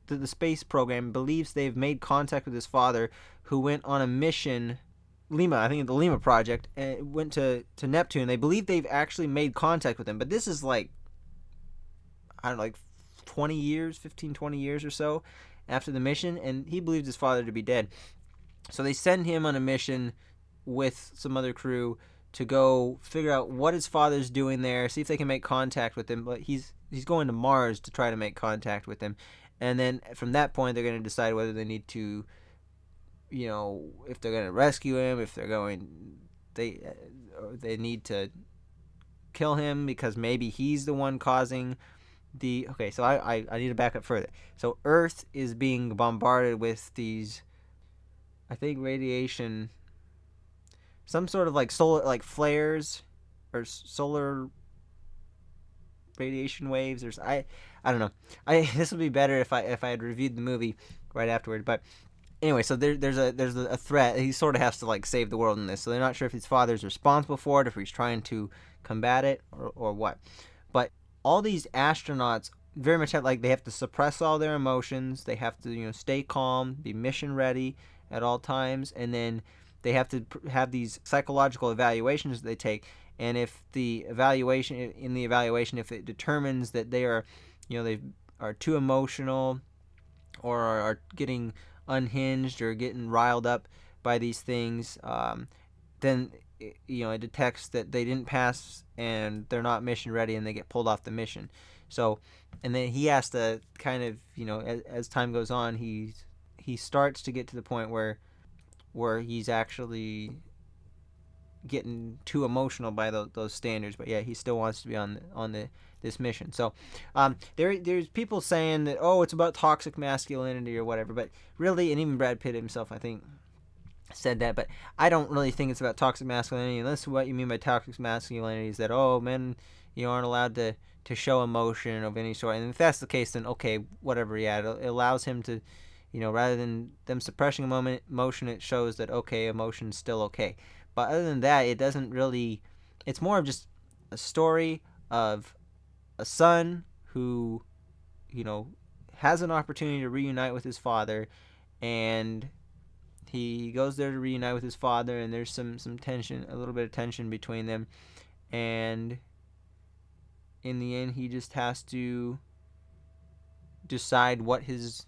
that the space program believes they've made contact with his father, who went on a mission, Lima, I think the Lima project, and went to Neptune. They believe they've actually made contact with him, but this is like, I don't know, like 20 years or so after the mission, and he believed his father to be dead. So they send him on a mission with some other crew to go figure out what his father's doing there, see if they can make contact with him. But he's going to Mars to try to make contact with him. And then from that point, they're going to decide whether they need to, if they're going to rescue him, if they need to kill him because maybe he's the one causing the. Okay, so I need to back up further. So Earth is being bombarded with these, I think, radiation, some sort of like solar, like flares or solar radiation waves, or I don't know. This would be better if I had reviewed the movie right afterward. But anyway, so there's a threat. He sort of has to like save the world in this. So they're not sure if his father's responsible for it, if he's trying to combat it, or what. But all these astronauts very much they have to suppress all their emotions. They have to stay calm, be mission ready at all times, and then they have to have these psychological evaluations that they take. And if the evaluation, if it determines that they are, they are too emotional, or are getting unhinged or getting riled up by these things, then it detects that they didn't pass and they're not mission ready, and they get pulled off the mission. So, and then he has to kind of, as time goes on, he starts to get to the point where he's actually getting too emotional by those standards, but yeah, he still wants to be on this mission. So there's people saying that, it's about toxic masculinity or whatever, but really, and even Brad Pitt himself, I think, said that, but I don't really think it's about toxic masculinity, unless what you mean by toxic masculinity is that men aren't allowed to show emotion of any sort. And if that's the case, then okay, whatever. Yeah, it allows him to, rather than them suppressing emotion, it shows that okay, emotion's still okay. But other than that, it doesn't really. It's more of just a story of a son who, has an opportunity to reunite with his father, and he goes there to reunite with his father, and there's some tension, a little bit of tension between them, and in the end, he just has to decide what his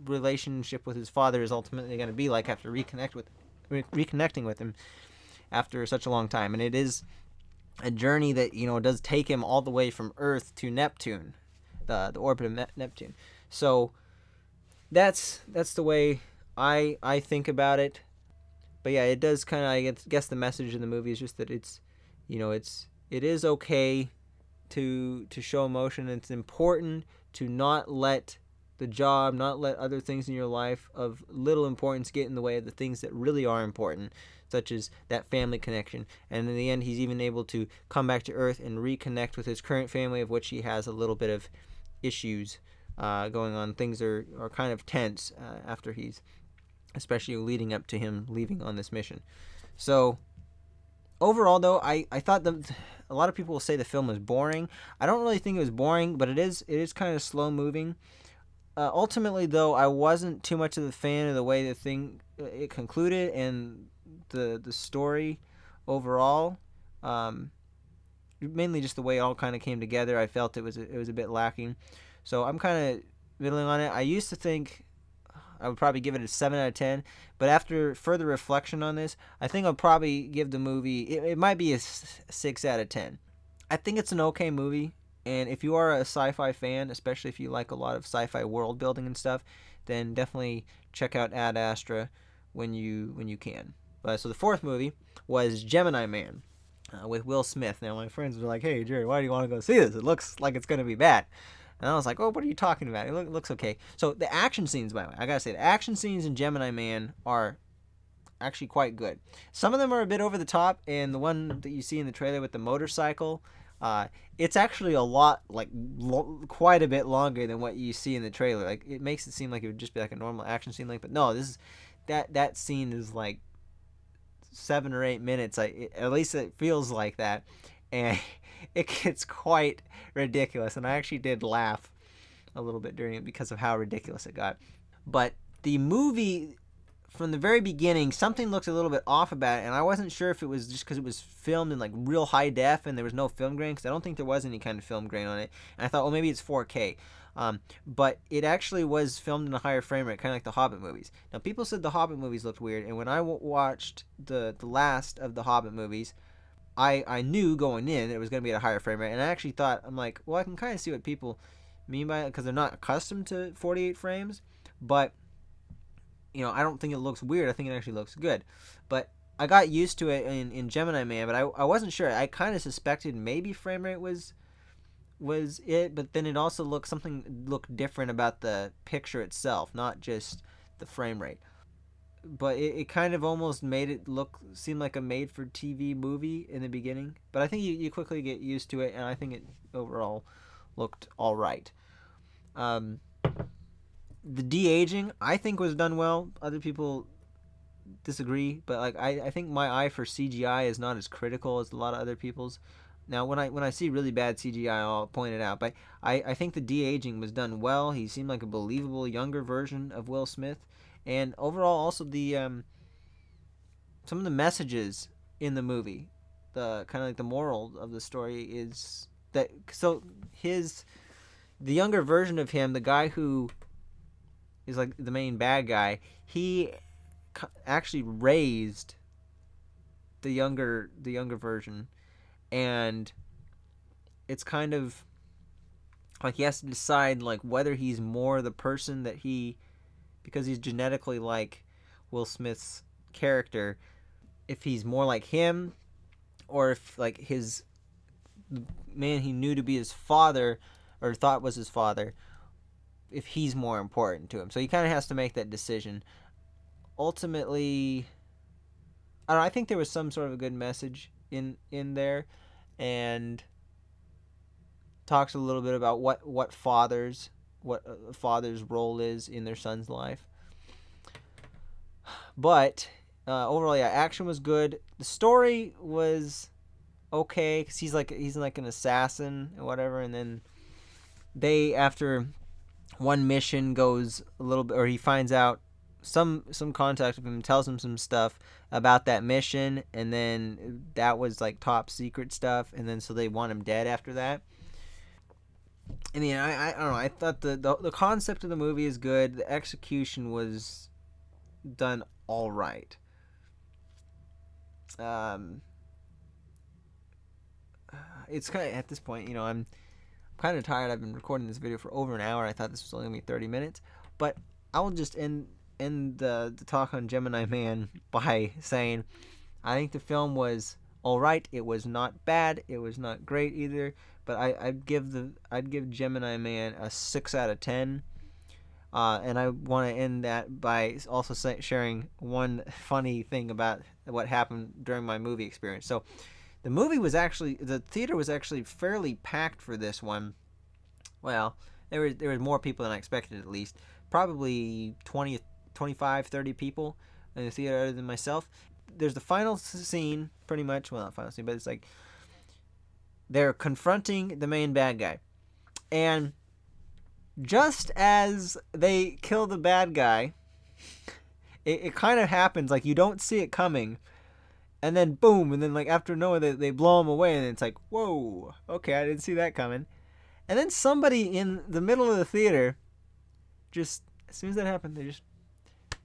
relationship with his father is ultimately going to be like after reconnecting with him after such a long time. And it is a journey that does take him all the way from Earth to Neptune, the orbit of Neptune. So that's the way I think about it. But yeah, it does kind of, I guess the message in the movie is just that it is okay to show emotion. It's important to not let the job, not let other things in your life of little importance get in the way of the things that really are important, such as that family connection. And in the end, he's even able to come back to Earth and reconnect with his current family, of which he has a little bit of issues going on. Things are kind of tense after he's, especially leading up to him leaving on this mission. So overall, though, I thought a lot of people will say the film was boring. I don't really think it was boring, but it is kind of slow moving. Ultimately, though, I wasn't too much of a fan of the way it concluded and the story overall. Mainly just the way it all kind of came together. I felt it was a bit lacking. So I'm kind of middling on it. I used to think I would probably give it a 7 out of 10, but after further reflection on this, I think I'll probably give the movie, it might be a 6 out of 10. I think it's an okay movie, and if you are a sci-fi fan, especially if you like a lot of sci-fi world building and stuff, then definitely check out Ad Astra when you can. So the fourth movie was Gemini Man with Will Smith. Now my friends were like, "Hey Jerry, why do you want to go see this? It looks like it's going to be bad." And I was like, "Oh, what are you talking about? It looks okay." So the action scenes, by the way, I gotta say, the action scenes in Gemini Man are actually quite good. Some of them are a bit over the top, and the one that you see in the trailer with the motorcycle, it's actually a lot, quite a bit longer than what you see in the trailer. Like, it makes it seem like it would just be like a normal action scene, but no, that scene is like 7 or 8 minutes. At least it feels like that, and it gets quite ridiculous. And I actually did laugh a little bit during it because of how ridiculous it got. But the movie, from the very beginning, something looks a little bit off about it, and I wasn't sure if it was just because it was filmed in like real high def and there was no film grain, because I don't think there was any kind of film grain on it. And I thought, well, maybe it's 4K. But it actually was filmed in a higher frame rate, kind of like the Hobbit movies. Now, people said the Hobbit movies looked weird, and when I watched the last of the Hobbit movies, I knew going in it was going to be at a higher frame rate, and I actually thought, I'm like, well, I can kind of see what people mean by it, because they're not accustomed to 48 frames, but I don't think it looks weird. I think it actually looks good. But I got used to it in Gemini Man, but I wasn't sure. I kind of suspected maybe frame rate was it, but then it also looked different about the picture itself, not just the frame rate. But it kind of almost made it seem like a made-for-TV movie in the beginning. But I think you quickly get used to it, and I think it overall looked all right. The de-aging, I think, was done well. Other people disagree, but I think my eye for CGI is not as critical as a lot of other people's. Now, when I see really bad CGI, I'll point it out. But I think the de-aging was done well. He seemed like a believable younger version of Will Smith. And overall, also some of the messages in the movie, the kind of like the moral of the story is that, so the younger version of him, the guy who is like the main bad guy, he actually raised the younger version, and it's kind of like he has to decide like whether he's more the person that because he's genetically like Will Smith's character, if he's more like him, or if like the man he knew to be his father or thought was his father, if he's more important to him. So he kind of has to make that decision. Ultimately, I don't know, I think there was some sort of a good message in there, and talks a little bit about what a father's role is in their son's life. But overall, yeah, action was good. The story was okay, because he's like an assassin or whatever, and then after one mission goes a little bit, or he finds out some contact with him, tells him some stuff about that mission, and then that was like top secret stuff, and then so they want him dead after that. I mean, I don't know. I thought the concept of the movie is good. The execution was done all right. It's kind of, at this point, I'm kind of tired. I've been recording this video for over an hour. I thought this was only going to be 30 minutes. But I will just end the talk on Gemini Man by saying I think the film was all right. It was not bad. It was not great either. But I'd give Gemini Man a 6 out of 10. And I want to end that by also sharing one funny thing about what happened during my movie experience. So the theater was actually fairly packed for this one. Well, there was more people than I expected, at least. Probably 20, 25, 30 people in the theater other than myself. There's the final scene, pretty much. Well, not final scene, but it's like they're confronting the main bad guy. And just as they kill the bad guy, it kind of happens. Like, you don't see it coming. And then, boom. And then, like, after knowing they blow him away. And it's like, whoa. Okay, I didn't see that coming. And then somebody in the middle of the theater, just as soon as that happened, they just,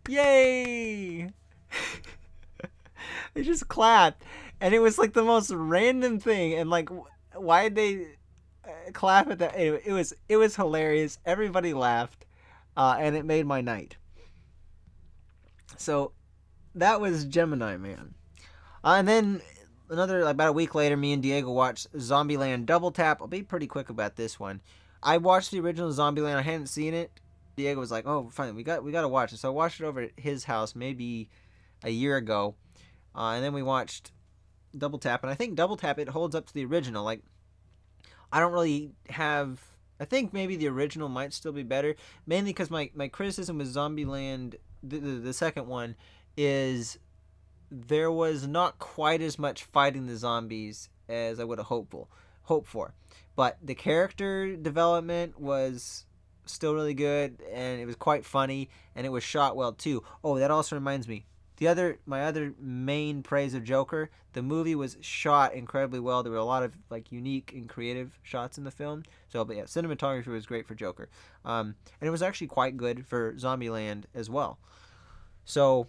yay! They just clapped, and it was like the most random thing. And like, why did they clap at that? Anyway, it was hilarious. Everybody laughed, and it made my night. So that was Gemini Man. And then about a week later, me and Diego watched Zombieland Double Tap. I'll be pretty quick about this one. I watched the original Zombieland. I hadn't seen it. Diego was like, "Oh, fine, we got to watch it." So I watched it over at his house maybe a year ago, and then we watched Double Tap. And I think Double Tap, it holds up to the original. Like, I don't really have. I think maybe the original might still be better, mainly because my criticism with Zombieland, the second one, is there was not quite as much fighting the zombies as I would have hoped for. But the character development was still really good, and it was quite funny, and it was shot well too. Oh, that also reminds me. My other main praise of Joker, the movie was shot incredibly well. There were a lot of like unique and creative shots in the film. So, but yeah, cinematography was great for Joker, and it was actually quite good for Zombieland as well. So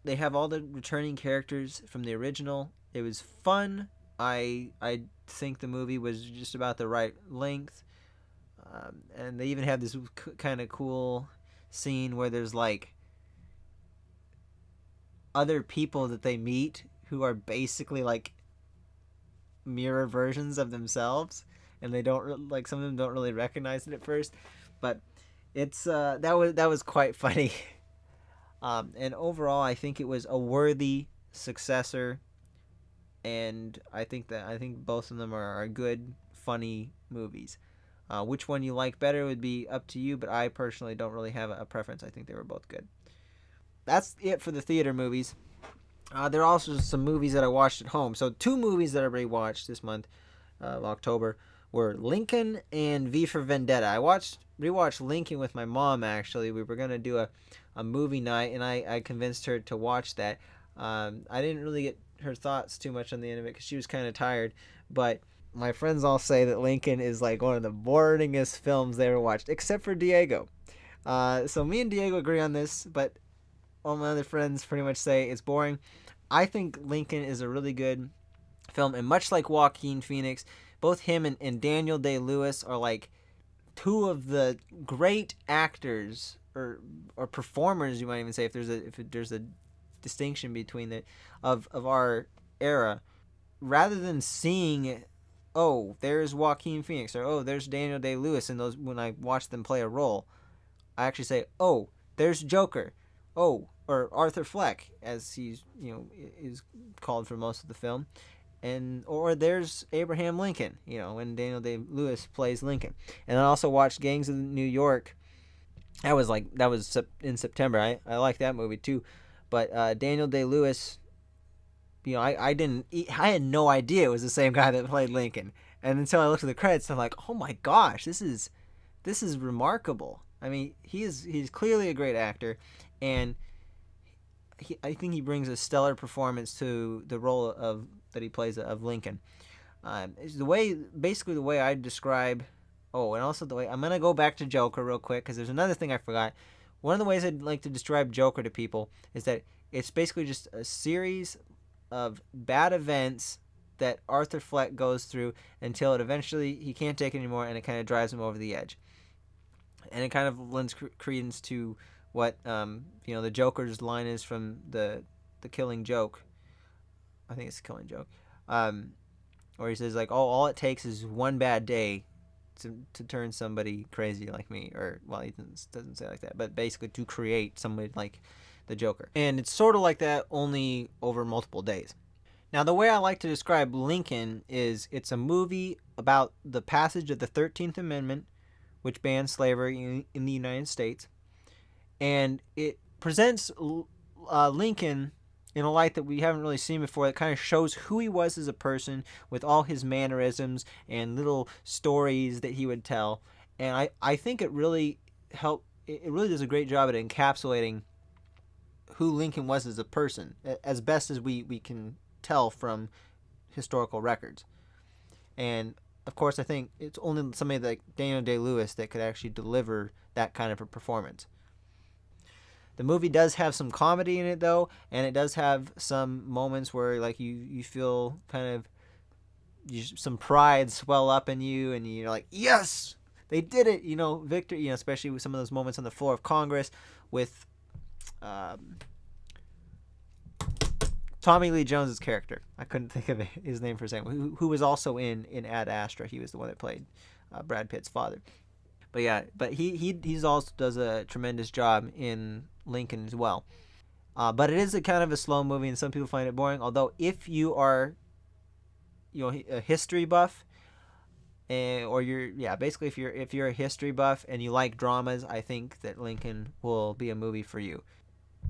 they have all the returning characters from the original. It was fun. I think the movie was just about the right length, and they even have this kind of cool scene where there's like other people that they meet who are basically like mirror versions of themselves, and they don't like some of them don't really recognize it at first, but it's that was quite funny. And overall, I think it was a worthy successor, and I think both of them are good, funny movies. Which one you like better would be up to you, but I personally don't really have a preference. I think they were both good. That's it for the theater movies. There are also some movies that I watched at home. So 2 movies that I rewatched this month of October were Lincoln and V for Vendetta. I rewatched Lincoln with my mom, actually. We were going to do a movie night, and I convinced her to watch that. I didn't really get her thoughts too much on the end of it because she was kind of tired. But my friends all say that Lincoln is like one of the boringest films they ever watched, except for Diego. So me and Diego agree on this, but all my other friends pretty much say it's boring. I think Lincoln is a really good film, and much like Joaquin Phoenix, both him and Daniel Day-Lewis are like 2 of the great actors or performers, you might even say, if there's a distinction between of our era. Rather than seeing, oh, there's Joaquin Phoenix, or oh, there's Daniel Day-Lewis, and those, when I watch them play a role, I actually say, oh, there's Joker. Oh, or Arthur Fleck, as he's is called for most of the film, or there's Abraham Lincoln, when Daniel Day-Lewis plays Lincoln. And I also watched Gangs of New York. That was in September. I like that movie too, but Daniel Day-Lewis, I had no idea it was the same guy that played Lincoln, and until I looked at the credits, I'm like, oh my gosh, this is remarkable. I mean, he's clearly a great actor, and I think he brings a stellar performance to the role that he plays of Lincoln. Basically the way I describe. Oh, and also the way I'm gonna go back to Joker real quick because there's another thing I forgot. One of the ways I'd like to describe Joker to people is that it's basically just a series of bad events that Arthur Fleck goes through until it eventually he can't take it anymore, and it kind of drives him over the edge. And it kind of lends credence to what the Joker's line is from the Killing Joke. I think it's the Killing Joke, where he says like, "Oh, all it takes is one bad day to turn somebody crazy like me, or well, he doesn't say like that, but basically to create somebody like the Joker. And it's sort of like that, only over multiple days. Now, the way I like to describe Lincoln is it's a movie about the passage of the 13th Amendment, which bans slavery in the United States, and it presents Lincoln in a light that we haven't really seen before. That kind of shows who he was as a person with all his mannerisms and little stories that he would tell. And I think it really it really does a great job at encapsulating who Lincoln was as a person, as best as we can tell from historical records. And of course, I think it's only somebody like Daniel Day-Lewis that could actually deliver that kind of a performance. The movie does have some comedy in it, though, and it does have some moments where like you feel kind of some pride swell up in you, and you're like, yes, they did it, victory. Especially with some of those moments on the floor of Congress with Tommy Lee Jones's character. I couldn't think of his name for a second. Who was also in Ad Astra. He was the one that played Brad Pitt's father. But yeah, he's also does a tremendous job in Lincoln as well. But it is a kind of a slow movie, and some people find it boring. Although if you are, a history buff, or basically if you're a history buff and you like dramas, I think that Lincoln will be a movie for you.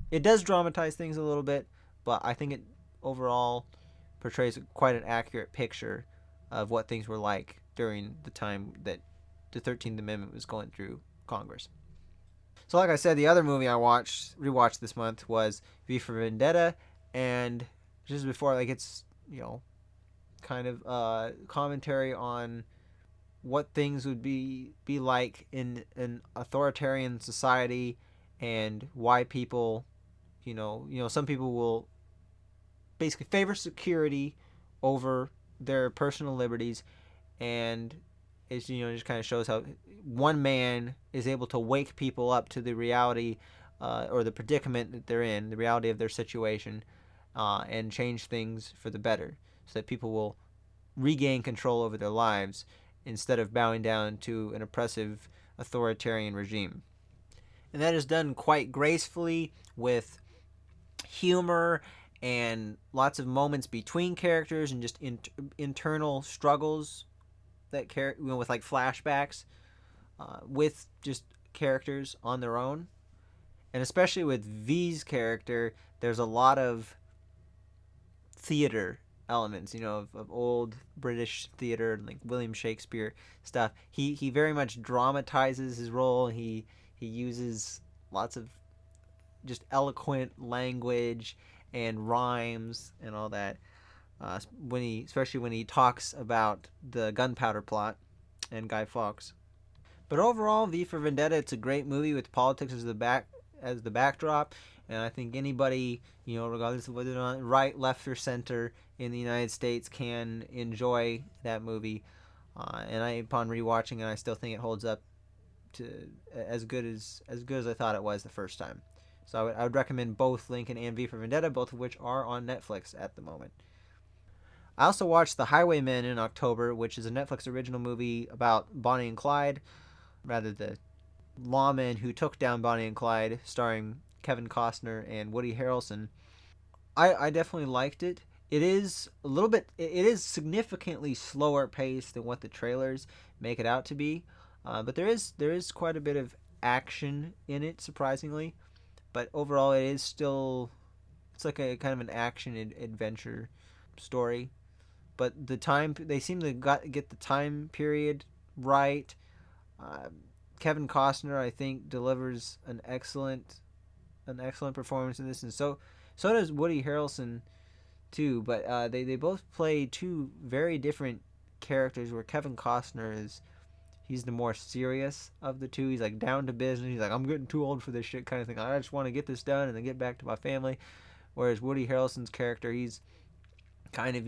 It does dramatize things a little bit, but I think it overall portrays quite an accurate picture of what things were like during the time that the 13th Amendment was going through Congress. So like I said, the other movie I rewatched this month was V for Vendetta, and just before, like, it's, kind of commentary on what things would be like in an authoritarian society, and why people, some people will basically favor security over their personal liberties, and it just kind of shows how one man is able to wake people up to the reality or the predicament that they're in, the reality of their situation, and change things for the better, so that people will regain control over their lives instead of bowing down to an oppressive authoritarian regime. And that is done quite gracefully with humor and lots of moments between characters and just internal struggles that with like flashbacks with just characters on their own. And especially with V's character, there's a lot of theater elements, of old British theater, like William Shakespeare stuff. He very much dramatizes his role. He uses lots of just eloquent language and rhymes and all that. Especially when he talks about the gunpowder plot and Guy Fawkes. But overall, V for Vendetta, it's a great movie with politics as the backdrop, and I think anybody, regardless of whether or not right, left, or center in the United States, can enjoy that movie. And upon rewatching it, I still think it holds up to as good as I thought it was the first time. So I would recommend both Lincoln and V for Vendetta, both of which are on Netflix at the moment. I also watched The Highwaymen in October, which is a Netflix original movie about Bonnie and Clyde, rather the lawmen who took down Bonnie and Clyde, starring Kevin Costner and Woody Harrelson. I definitely liked it. It is significantly slower paced than what the trailers make it out to be, but there is quite a bit of action in it, surprisingly. But overall, it's like a kind of an action adventure story. But they seem to get the time period right. Kevin Costner, I think, delivers an excellent performance in this, and so does Woody Harrelson too. But they both play two very different characters. Where Kevin Costner he's the more serious of the two. He's like down to business. He's like, I'm getting too old for this shit kind of thing. I just want to get this done and then get back to my family. Whereas Woody Harrelson's character, he's kind of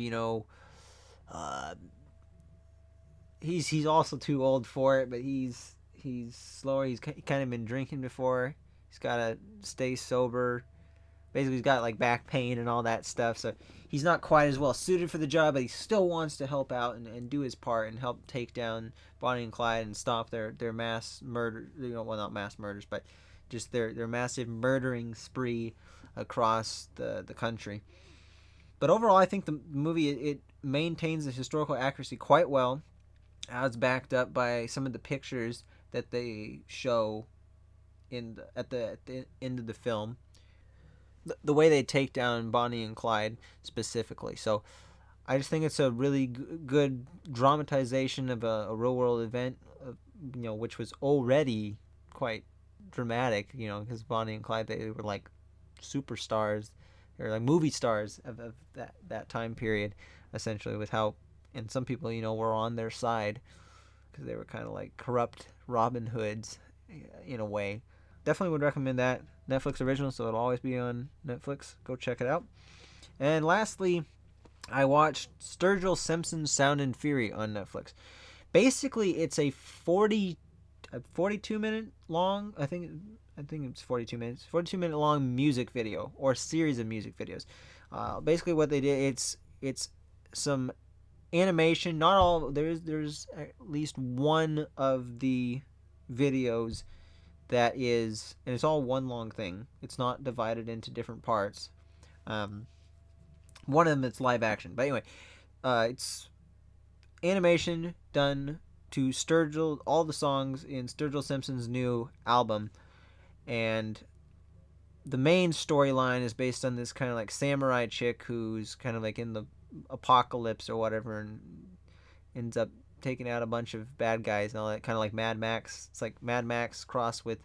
he's also too old for it, but he's slower. He's kind of been drinking before. He's got to stay sober basically he's got like back pain and all that stuff, so he's not quite as well suited for the job, but he still wants to help out and do his part and help take down Bonnie and Clyde and stop their mass murder, well, not mass murders, but just their massive murdering spree across the country. But overall, I think the movie, it maintains the historical accuracy quite well, as backed up by some of the pictures that they show at the end of the film. The way they take down Bonnie and Clyde specifically. So I just think it's a really good dramatization of a real world event, which was already quite dramatic, because Bonnie and Clyde, they were like superstars, or like movie stars of that time period, essentially, with how, and some people, were on their side because they were kind of like corrupt Robin Hoods in a way. Definitely would recommend that. Netflix original, so it'll always be on Netflix. Go check it out. And lastly, I watched Sturgill Simpson's Sound and Fury on Netflix. Basically, it's a 42 minute long, I think it's 42 minutes, 42 minute long music video, or series of music videos. Basically what they did, it's some animation, not all, there's at least one of the videos that is, and it's all one long thing. It's not divided into different parts. One of them, it's live action. But anyway, it's animation done to Sturgill, all the songs in Sturgill Simpson's new album. And the main storyline is based on this kind of like samurai chick who's kind of like in the apocalypse or whatever, and ends up taking out a bunch of bad guys and all that, kind of like Mad Max. It's like Mad Max crossed with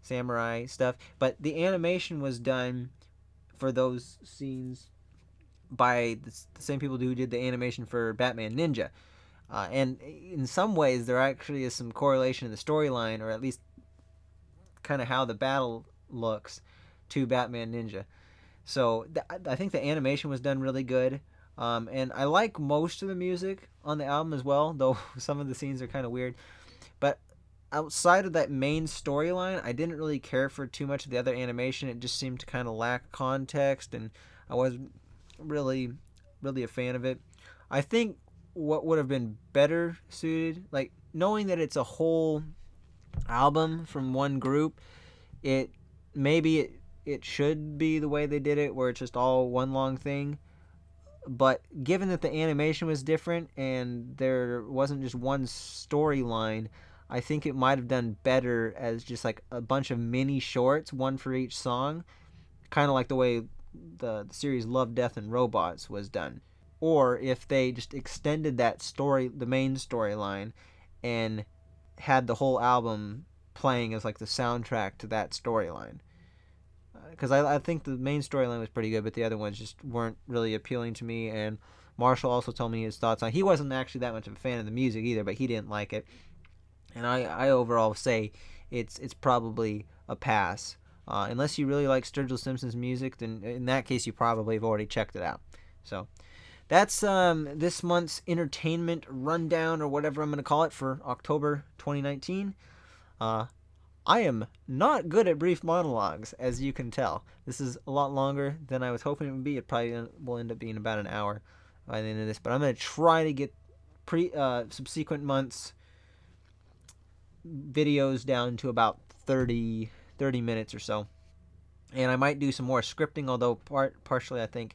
samurai stuff. But the animation was done for those scenes by the same people who did the animation for Batman Ninja. And in some ways, there actually is some correlation in the storyline, or at least kind of how the battle looks, to Batman Ninja. So I think the animation was done really good. And I like most of the music on the album as well, though some of the scenes are kind of weird. But outside of that main storyline, I didn't really care for too much of the other animation. It just seemed to kind of lack context, and I wasn't really a fan of it. I think what would have been better suited, like knowing that it's a whole album from one group, it should be the way they did it, where it's just all one long thing. But given that the animation was different and there wasn't just one storyline, I think it might have done better as just like a bunch of mini shorts, one for each song, kind of like the way the series Love, Death, and Robots was done. Or if they just extended that story, the main storyline, and had the whole album playing as like the soundtrack to that storyline. Because I think the main storyline was pretty good, but the other ones just weren't really appealing to me. And Marshall also told me his thoughts on it. He wasn't actually that much of a fan of the music either, but he didn't like it. And I overall say it's probably a pass. Unless you really like Sturgill Simpson's music, then in that case you probably have already checked it out. So that's this month's entertainment rundown, or whatever I'm going to call it, for October 2019. I am not good at brief monologues, as you can tell. This is a lot longer than I was hoping it would be. It probably will end up being about an hour by the end of this. But I'm going to try to get subsequent months videos down to about 30 minutes or so. And I might do some more scripting, although partially I think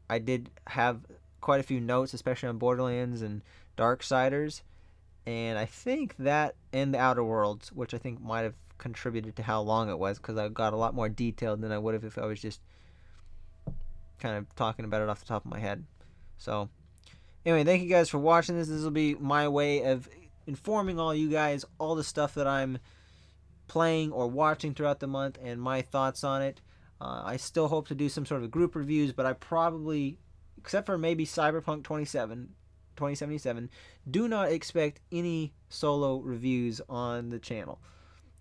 I did have quite a few notes, especially on Borderlands and Darksiders. And I think that, and The Outer Worlds, which I think might have contributed to how long it was, because I got a lot more detailed than I would have if I was just kind of talking about it off the top of my head. So anyway, thank you guys for watching this. This will be my way of informing all you guys all the stuff that I'm playing or watching throughout the month and my thoughts on it. I still hope to do some sort of group reviews, but I probably, except for maybe Cyberpunk 2077, do not expect any solo reviews on the channel.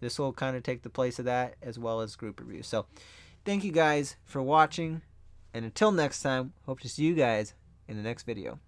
This will kind of take the place of that, as well as group reviews. So thank you guys for watching, and until next time, hope to see you guys in the next video.